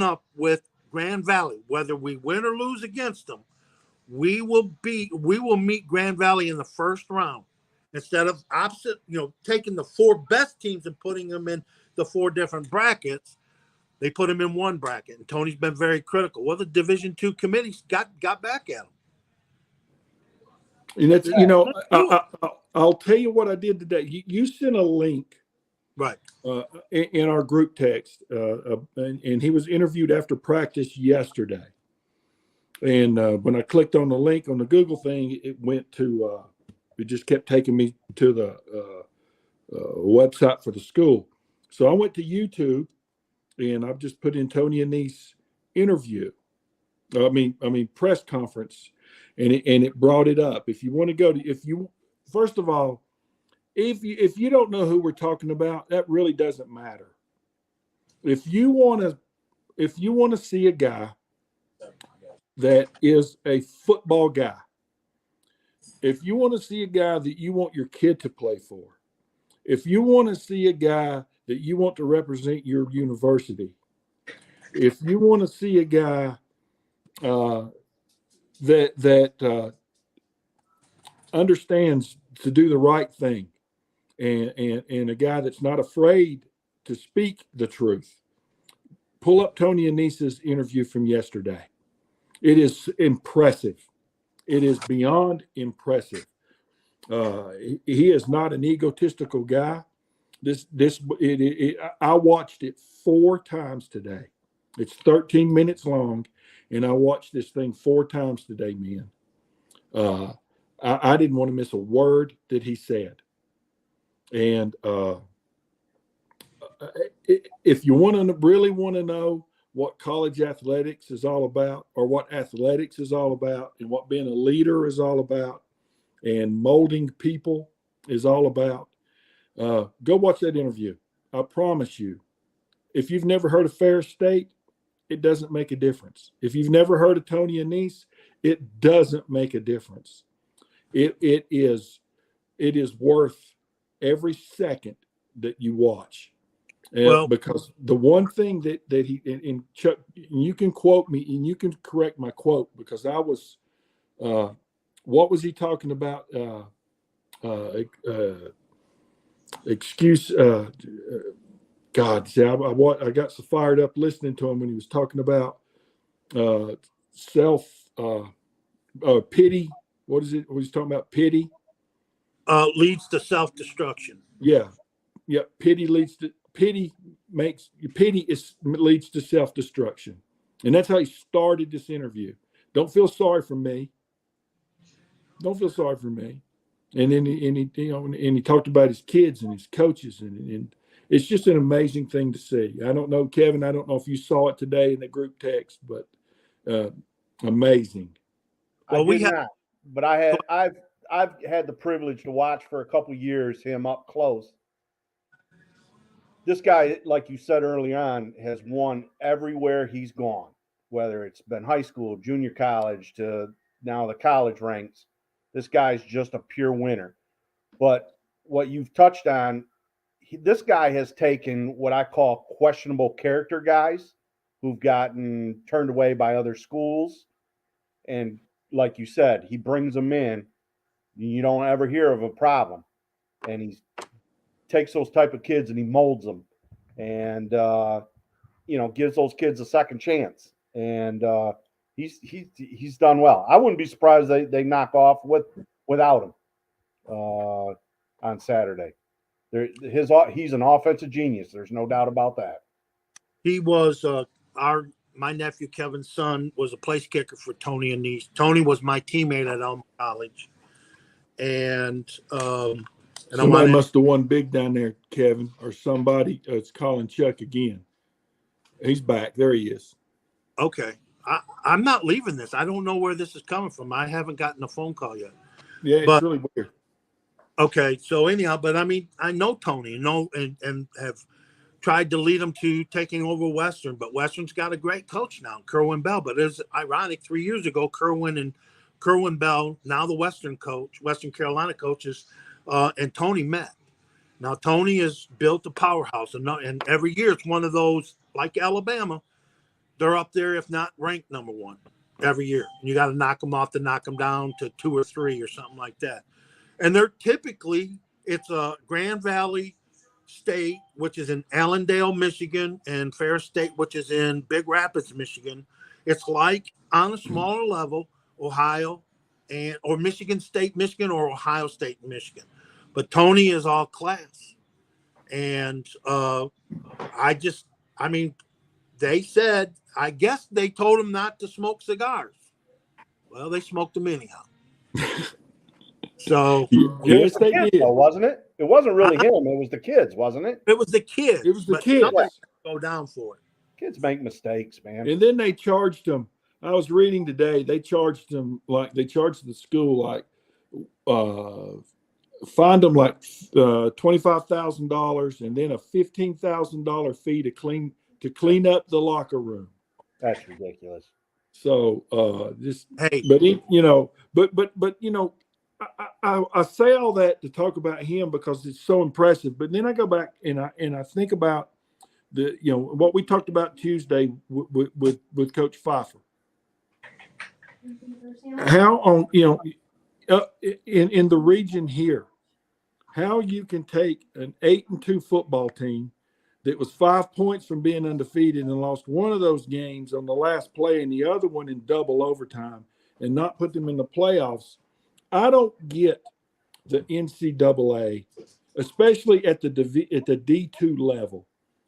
up with Grand Valley, whether we win or lose against them. We will meet Grand Valley in the first round instead of taking the 4 best teams and putting them in the 4 different brackets. They put him in one bracket, and Tony's been very critical. Well, the Division II committees got back at him. And that's I'll tell you what I did today. You sent a link, right, in our group text, and he was interviewed after practice yesterday. And when I clicked on the link on the Google thing, it went to. It just kept taking me to the website for the school. So I went to YouTube. And I've just put in Tony Annese interview. Press conference, and it brought it up. If you want to go to, first of all, if you don't know who we're talking about, that really doesn't matter. If you want to see a guy that is a football guy, if you want to see a guy that you want your kid to play for, if you want to see a guy that you want to represent your university, if you want to see a guy that understands to do the right thing, and a guy that's not afraid to speak the truth. Pull up Tony Anese's interview from yesterday. It is impressive. It is beyond impressive. He is not an egotistical guy. I watched it 4 times today. It's 13 minutes long, and I watched this thing 4 times today, man. I didn't want to miss a word that he said. And if you really want to know what college athletics is all about, or what athletics is all about, and what being a leader is all about, and molding people is all about, go watch that interview. I promise you, if you've never heard of Ferris State, it doesn't make a difference. If you've never heard of Tony Anese, it doesn't make a difference. It is worth every second that you watch. Because the one thing that he, and Chuck, you can quote me and you can correct my quote, because I was, what was he talking about? God, see, I got so fired up listening to him when he was talking about pity. What is it? Was he talking about pity? Leads to self-destruction. Yeah. Pity leads to self-destruction, and that's how he started this interview. Don't feel sorry for me. Don't feel sorry for me. And then he talked about his kids and his coaches, and it's just an amazing thing to see. I don't know, Kevin. I don't know if you saw it today in the group text, but amazing. Well, I've had the privilege to watch for a couple years him up close. This guy, like you said early on, has won everywhere he's gone, whether it's been high school, junior college, to now the college ranks. This guy's just a pure winner. But what you've touched on, this guy has taken what I call questionable character guys who've gotten turned away by other schools. And like you said, he brings them in. You don't ever hear of a problem. And he takes those type of kids and he molds them and, gives those kids a second chance. And he's done well. I wouldn't be surprised they knock off without him on Saturday. He's an offensive genius. There's no doubt about that. He was my nephew Kevin's son was a place kicker for Tony Anese. Tony was my teammate at Elm College, and somebody must have won big down there, Kevin, or somebody. It's calling Chuck again. He's back. There he is. Okay, I'm not leaving this. I don't know where this is coming from. I haven't gotten a phone call yet. Yeah, it's really weird. Okay, so anyhow, but I mean, I know Tony, and have tried to lead him to taking over Western, but Western's got a great coach now, Kerwin Bell. But it's ironic, 3 years ago, Kerwin Bell, now the Western Carolina coaches, and Tony met. Now Tony has built a powerhouse, and every year it's one of those, like Alabama, they're up there, if not ranked number 1 every year. You got to knock them off to knock them down to 2 or 3 or something like that. And they're typically, it's a Grand Valley State, which is in Allendale, Michigan, and Ferris State, which is in Big Rapids, Michigan. It's like on a smaller level, Ohio or Michigan State, Michigan, or Ohio State, Michigan. But Tony is all class. And they said, I guess they told him not to smoke cigars. Well, they smoked them anyhow. So yes, they did, wasn't it? It wasn't really him. It was the kids, wasn't it? It was the kids. It was the kids. Go down for it. Kids make mistakes, man. And then they charged them. I was reading today. They charged them the school fined them like $25,000 and then a $15,000 fee to clean up the locker room. That's ridiculous. So hey, I say all that to talk about him because it's so impressive. But then I go back and I think about what we talked about Tuesday with Coach Pfeiffer. How in the region here, how you can take an 8-2 football team that was 5 points from being undefeated and lost one of those games on the last play and the other one in double overtime and not put them in the playoffs. I don't get the NCAA, especially at the D2 level.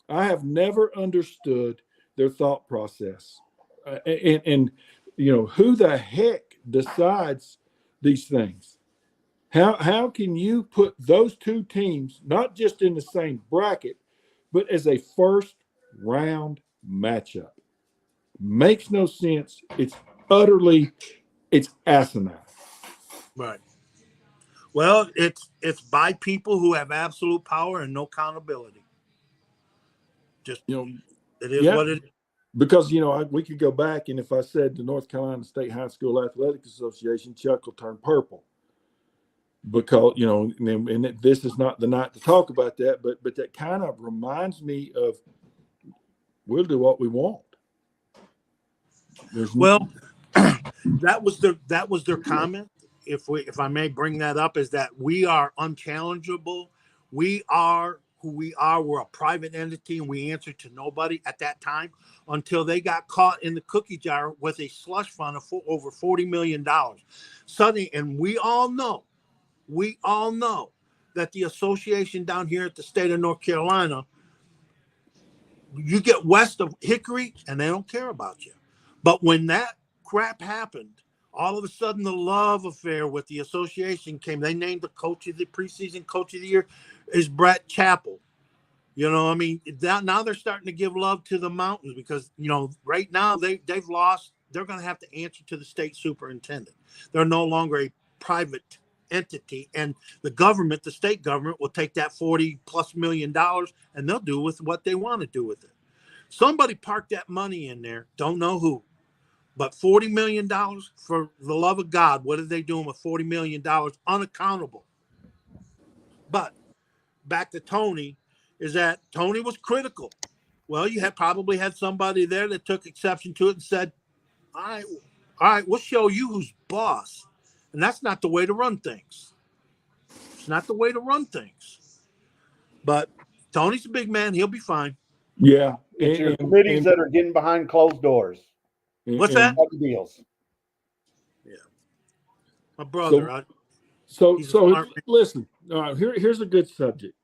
I have never understood their thought process. And you know, who the heck decides these things? How can you put those two teams not just in the same bracket, but as a first round matchup? Makes no sense. It's asinine. Right. Well, it's by people who have absolute power and no accountability. Just, You know, it is yeah. what it is. Because, you know, we could go back, and if I said the North Carolina State High School Athletic Association, Chuck will turn purple. Because, you know, and this is not the night to talk about that, but that kind of reminds me of, we'll do what we want. Well, that was their comment. If I may bring that up, is that we are unchallengeable. We are who we are. We're a private entity, and we answer to nobody at that time until they got caught in the cookie jar with a slush fund of over $40 million. Suddenly, and we all know that the association down here at the state of North Carolina, you get west of Hickory, and they don't care about you. But when that crap happened, all of a sudden the love affair with the association came. They named the preseason coach of the year is Brett Chappell. You know, I mean, now they're starting to give love to the Mountains because, you know, right now they've lost. They're going to have to answer to the state superintendent. They're no longer a private entity, and the state government will take that $40+ million and they'll do with what they want to do with it. Somebody parked that money in there. Don't know who. But $40 million, for the love of God, what are they doing with $40 million? Unaccountable. But back to Tony, is that Tony was critical. Well, you probably had somebody there that took exception to it and said, all right, we'll show you who's boss. And that's not the way to run things. It's not the way to run things. But Tony's a big man. He'll be fine. Yeah. It's your committees that are getting behind closed doors. What's that? Deals. Yeah. My brother. So listen, all right, here's a good subject.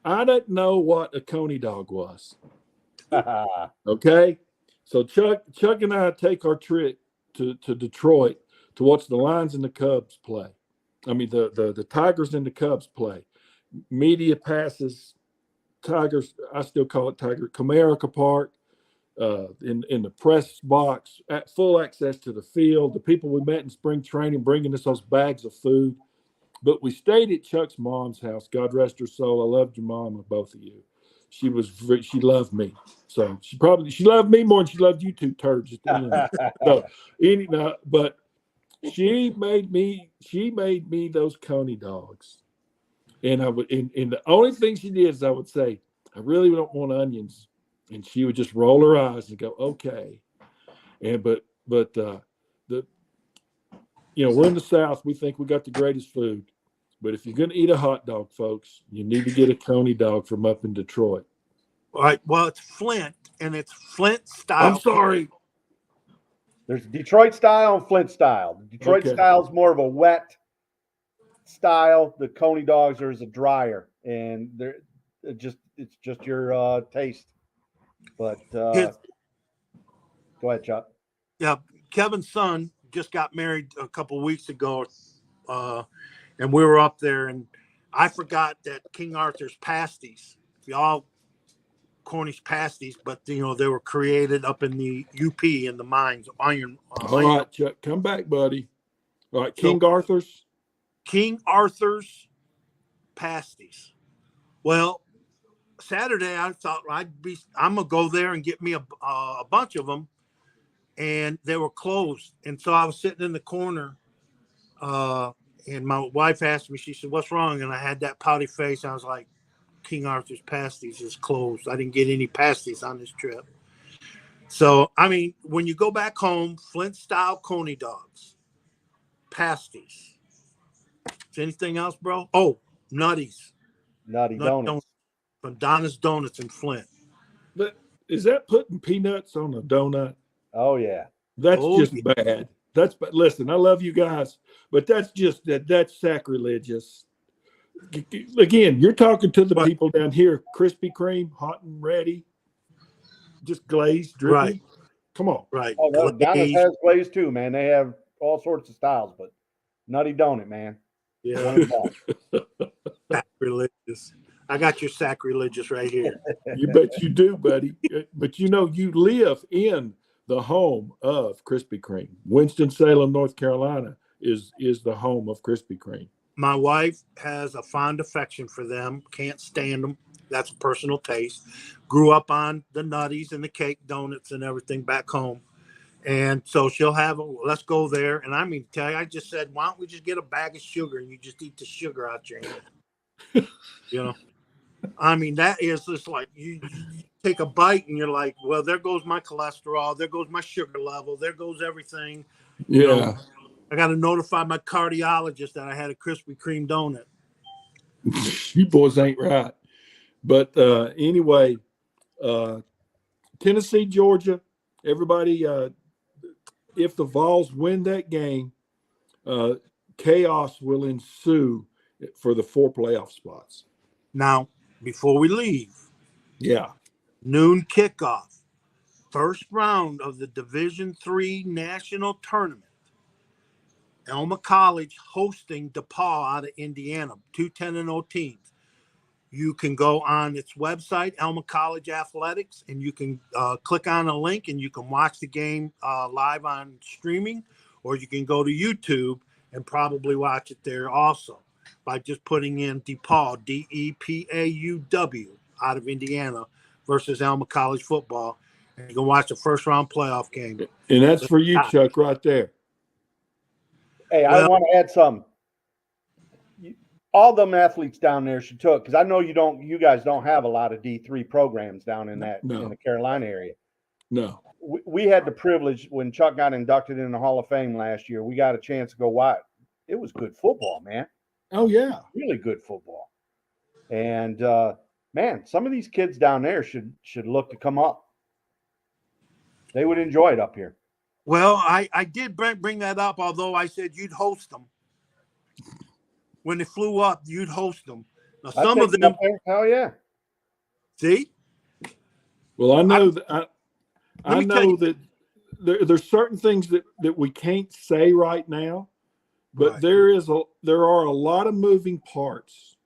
I didn't know what a Coney dog was. Okay. So Chuck and I take our trip to Detroit to watch the Lions and the Cubs play. I mean, the Tigers and the Cubs play. Media passes, Tigers, I still call it Tiger, Comerica Park, in the press box, at full access to the field. The people we met in spring training bringing us those bags of food. But we stayed at Chuck's mom's house. God rest her soul. I loved your mom, both of you. She loved me. So she loved me more than she loved you two turds at the end. But she made me those Coney dogs. And and the only thing she did is I would say, I really don't want onions. And she would just roll her eyes and go, okay. And but we're in the South. We think we got the greatest food. But if you're going to eat a hot dog, folks, you need to get a Coney dog from up in Detroit. All right. Well, it's Flint, and it's Flint style. I'm sorry. There's Detroit style and Flint style. The Detroit style is more of a wet style. The Coney dogs are a drier, and it's just your taste. But go ahead, Chuck. Yeah, Kevin's son just got married a couple of weeks ago, and we were up there, and I forgot that King Arthur's pasties, Cornish pasties, but they were created up in the UP in the mines. All right, Chuck, come back, buddy. All right, King Arthur's pasties. Well, Saturday I thought I'm gonna go there and get me a bunch of them, and they were closed. And so I was sitting in the corner, and my wife asked me, she said, "What's wrong?" And I had that pouty face. I was like, King Arthur's pasties is closed. I didn't get any pasties on this trip. So, I mean, when you go back home, Flint style Coney dogs, pasties. Is anything else, bro? Oh, Nutties. Nutty Nut Donuts. Donuts from Donna's Donuts in Flint. But is that putting peanuts on a donut? Oh yeah. That's Oh, just yeah. bad. That's but listen, I love you guys, but that's just that's sacrilegious. Again, you're talking to the But- people down here. Krispy Kreme, hot and ready, just glazed, dripping. Right. Come on. Right. Oh, no, Donna's Glaze. has glaze too, man. They have all sorts of styles, but Nutty Donut, man. One Yeah. of the best. Sacrilegious. I got your sacrilegious right here. You bet you do, buddy. But you know, you live in the home of Krispy Kreme. Winston-Salem, North Carolina is the home of Krispy Kreme. My wife has a fond affection for them. Can't stand them. That's a personal taste. Grew up on the Nutties and the cake donuts and everything back home. And so she'll have, let's go there. And I mean, tell you, I just said, why don't we just get a bag of sugar and you just eat the sugar out your hand? You know, I mean, that is just like you take a bite and you're like, well, there goes my cholesterol. There goes my sugar level. There goes everything. You know, I got to notify my cardiologist that I had a Krispy Kreme donut. You boys ain't right. But anyway, Tennessee, Georgia, everybody, if the Vols win that game, chaos will ensue for the 4 playoff spots. Now, before we leave, Yeah. noon kickoff, first round of the Division III National Tournament. Elma College hosting DePaul out of Indiana, 2 10-0 teams. You can go on its website, Elma College Athletics, and you can click on a link and you can watch the game live on streaming, or you can go to YouTube and probably watch it there also by just putting in DePaul, DEPAUW, out of Indiana versus Elma College football. And you can watch the first round playoff game. And that's for you, Chuck, right there. Hey, I want to add something. All them athletes down there should talk, because I know you guys don't have a lot of D3 programs down in that No. in the Carolina area. No. We had the privilege when Chuck got inducted in the Hall of Fame last year. We got a chance to go watch. It was good football, man. Oh, yeah. Really good football. And man, some of these kids down there should look to come up. They would enjoy it up here. Well, I did bring that up, although I said you'd host them. When they flew up, you'd host them. Now, some of them, hell yeah. see? Well, I know that I me tell know you- that there's certain things that we can't say right now, but Right. there are a lot of moving parts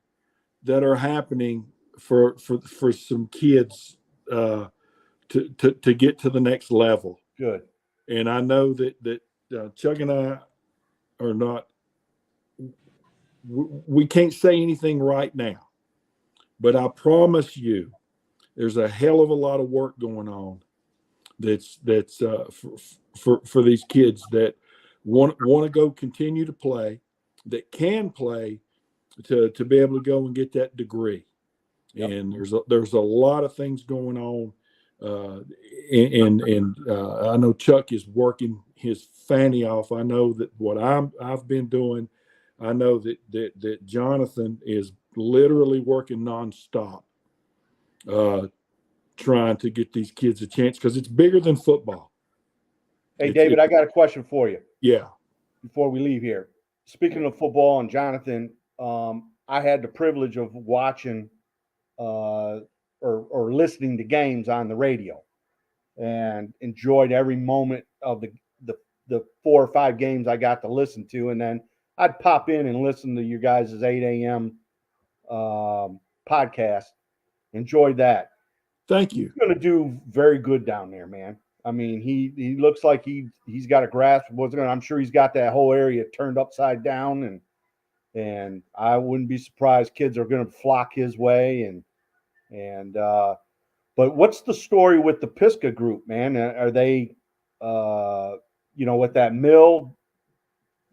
that are happening for some kids to get to the next level. Good. And I know that Chuck and I are not. We can't say anything right now, but I promise you, there's a hell of a lot of work going on. That's for these kids that want to go continue to play, that can play, to be able to go and get that degree. Yep. And there's a lot of things going on, and I know Chuck is working his fanny off. I know that what I've been doing. I know that Jonathan is literally working nonstop, trying to get these kids a chance, because it's bigger than football. Hey, David, I got a question for you Yeah. before we leave here. Speaking of football and Jonathan, I had the privilege of watching or listening to games on the radio, and enjoyed every moment of the 4 or 5 games I got to listen to. And then I'd pop in and listen to you guys' 8 a.m. Podcast. Enjoyed that. Thank you. He's going to do very good down there, man. I mean, he looks like he's got a grasp of what's going on. I'm sure he's got that whole area turned upside down, and I wouldn't be surprised kids are going to flock his way. But what's the story with the Pisgah group, man? Are they, with that mill?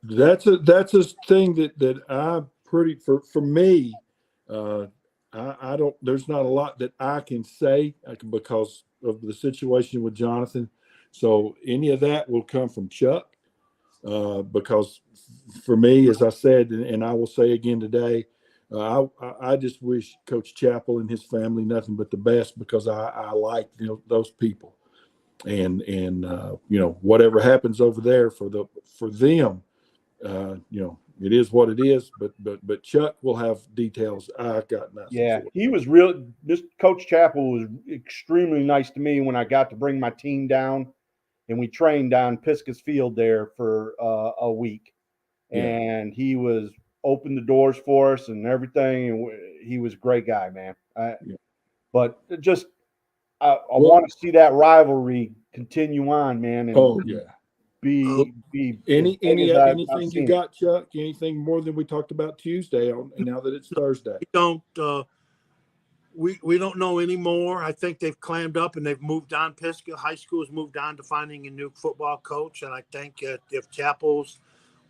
That's a thing that I'm pretty for me. I don't. There's not a lot that I can say because of the situation with Jonathan. So any of that will come from Chuck. because for me, as I said, and I will say again today, I just wish Coach Chappell and his family nothing but the best, because I like those people, and whatever happens over there for them, it is what it is. But Chuck will have details. I got nothing. Yeah, for it. he was real. This Coach Chappell was extremely nice to me when I got to bring my team down, and we trained down Piscus Field there for a week, and he was opened the doors for us and everything. And he was a great guy, man. But just I want to see that rivalry continue on, man. And be anything I've you got, Chuck? Anything more than we talked about Tuesday now that it's Thursday? We don't know anymore. I think they've clammed up and they've moved on. Pisgah High School has moved on to finding a new football coach, and I think if Chappell's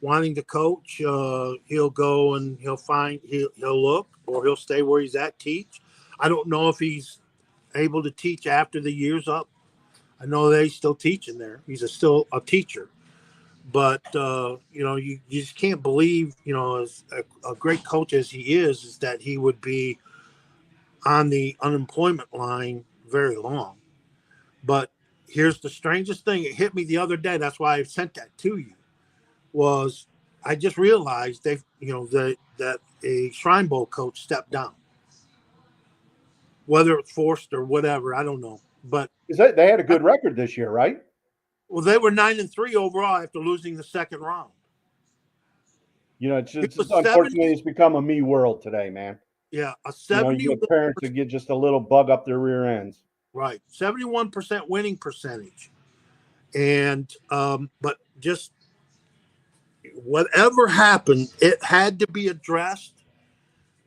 wanting to coach, he'll go and he'll look, or he'll stay where he's at, teach. I don't know if he's able to teach after the year's up. I know that he's still teaching there. He's still a teacher, but you just can't believe, as a great coach as he is that he would be on the unemployment line very long. But here's the strangest thing. It hit me the other day. That's why I sent that to you. Was I just realized that a Shrine Bowl coach stepped down. Whether it's forced or whatever, I don't know. But they had a good record this year, right? Well, they were 9-3 overall after losing the second round. It's unfortunately it's become a me world today, man. Yeah, a 71 parents that get just a little bug up their rear ends. Right, 71% winning percentage, and but just whatever happened, it had to be addressed,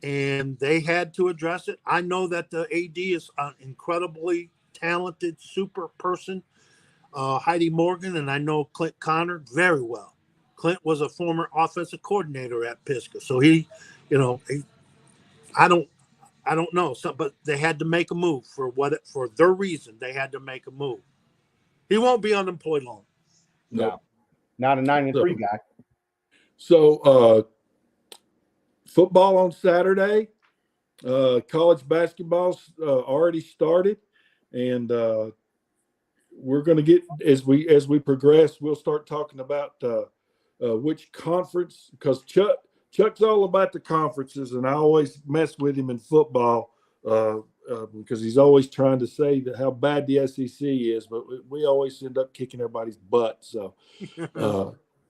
and they had to address it. I know that the AD is an incredibly talented, super person, Heidi Morgan, and I know Clint Connor very well. Clint was a former offensive coordinator at Pisgah, so I don't know. But they had to make a move for their reason. They had to make a move. He won't be unemployed long. No, not a 9-3 guy. So, football on Saturday, college basketball's already started, and we're going to get as we progress. We'll start talking about which conference, because Chuck's all about the conferences, and I always mess with him in football because he's always trying to say how bad the SEC is, but we always end up kicking everybody's butt. So,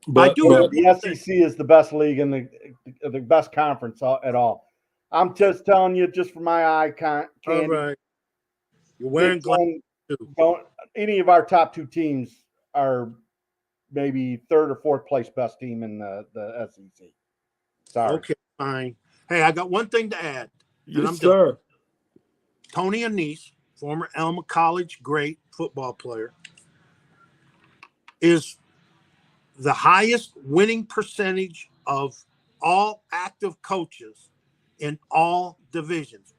but the SEC is the best league and the best conference at all. I'm just telling you, just for my eye candy. All right. You're wearing glasses. Any of our top two teams are maybe third or fourth place best team in the SEC. Sorry. Okay, fine. Hey, I got one thing to add. Yes, sir. Tony Annese, former Elma College great football player, is the highest winning percentage of all active coaches in all divisions.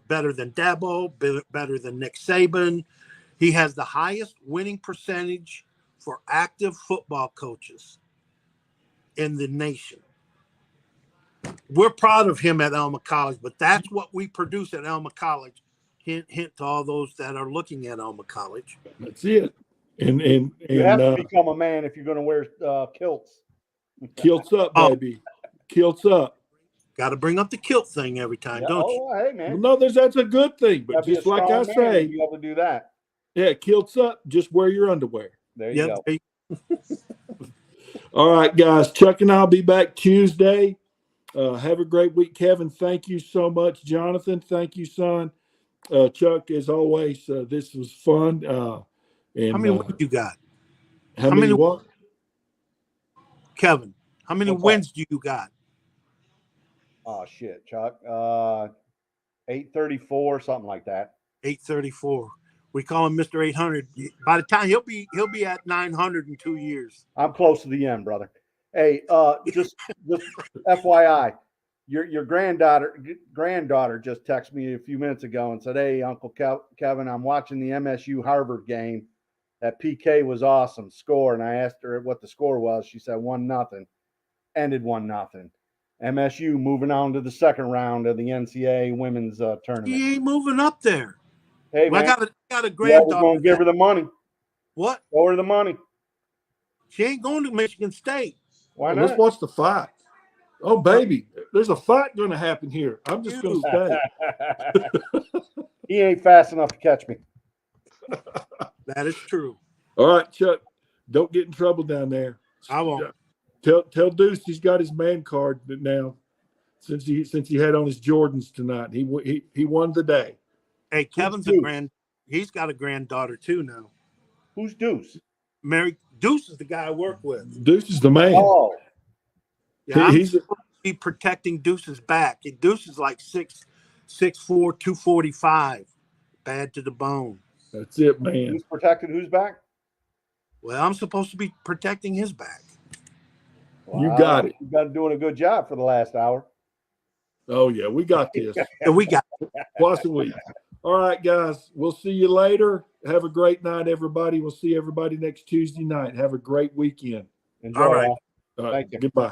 Better than Dabo, better than Nick Saban. He has the highest winning percentage for active football coaches in the nation. We're proud of him at Elma College, but that's what we produce at Elma College. Hint to all those that are looking at Elma College. That's it. And you have to become a man if you're going to wear kilts. Kilts up, baby. Kilts up. Got to bring up the kilt thing every time, don't you? Hey, man. Well, no, that's a good thing. But just like I say, be able to do that. Yeah, kilts up. Just wear your underwear. There you go. All right, guys. Chuck and I'll be back Tuesday. Have a great week, Kevin. Thank you so much, Jonathan. Thank you, son. Chuck, as always, this was fun. And how many wins you got? How many what? Kevin, how many wins do you got? Oh shit, Chuck. 834, something like that. 834. We call him Mr. 800. By the time he'll be at 900 in 2 years. I'm close to the end, brother. Hey, just FYI, your granddaughter just texted me a few minutes ago and said, "Hey, Uncle Kevin, I'm watching the MSU Harvard game, That PK was awesome. Score. And I asked her what the score was. She said 1-0. Ended 1-0. MSU moving on to the second round of the NCAA women's tournament. He ain't moving up there. Hey, Well, man. I got a Yeah, we're granddaughter. going to give her the money. What? Show her the money. She ain't going to Michigan State. Why Let's not? watch the fight. Oh, baby, there's a fight going to happen here. I'm just going to stay. He ain't fast enough to catch me. That is true. All right, Chuck, don't get in trouble down there. I won't. Tell Deuce he's got his man card now since he had on his Jordans tonight. He won the day. Hey, Kevin's Deuce? he's got a granddaughter too now. Who's Deuce? Mary Deuce is the guy I work with. Deuce is the man. Oh, Yeah, He's I'm supposed to be protecting Deuce's back. And Deuce is like 6'4", 245. Bad to the bone. that's it, man. who's protected? Who's back? Well, I'm supposed to be protecting his back. You got it. You've been doing a good job for the last hour. Oh yeah, we got this And we got twice a week. All right, guys, we'll see you later. Have a great night, everybody. We'll see everybody next Tuesday night. Have a great weekend. Enjoy. All right. Al. All right, Thank you. goodbye.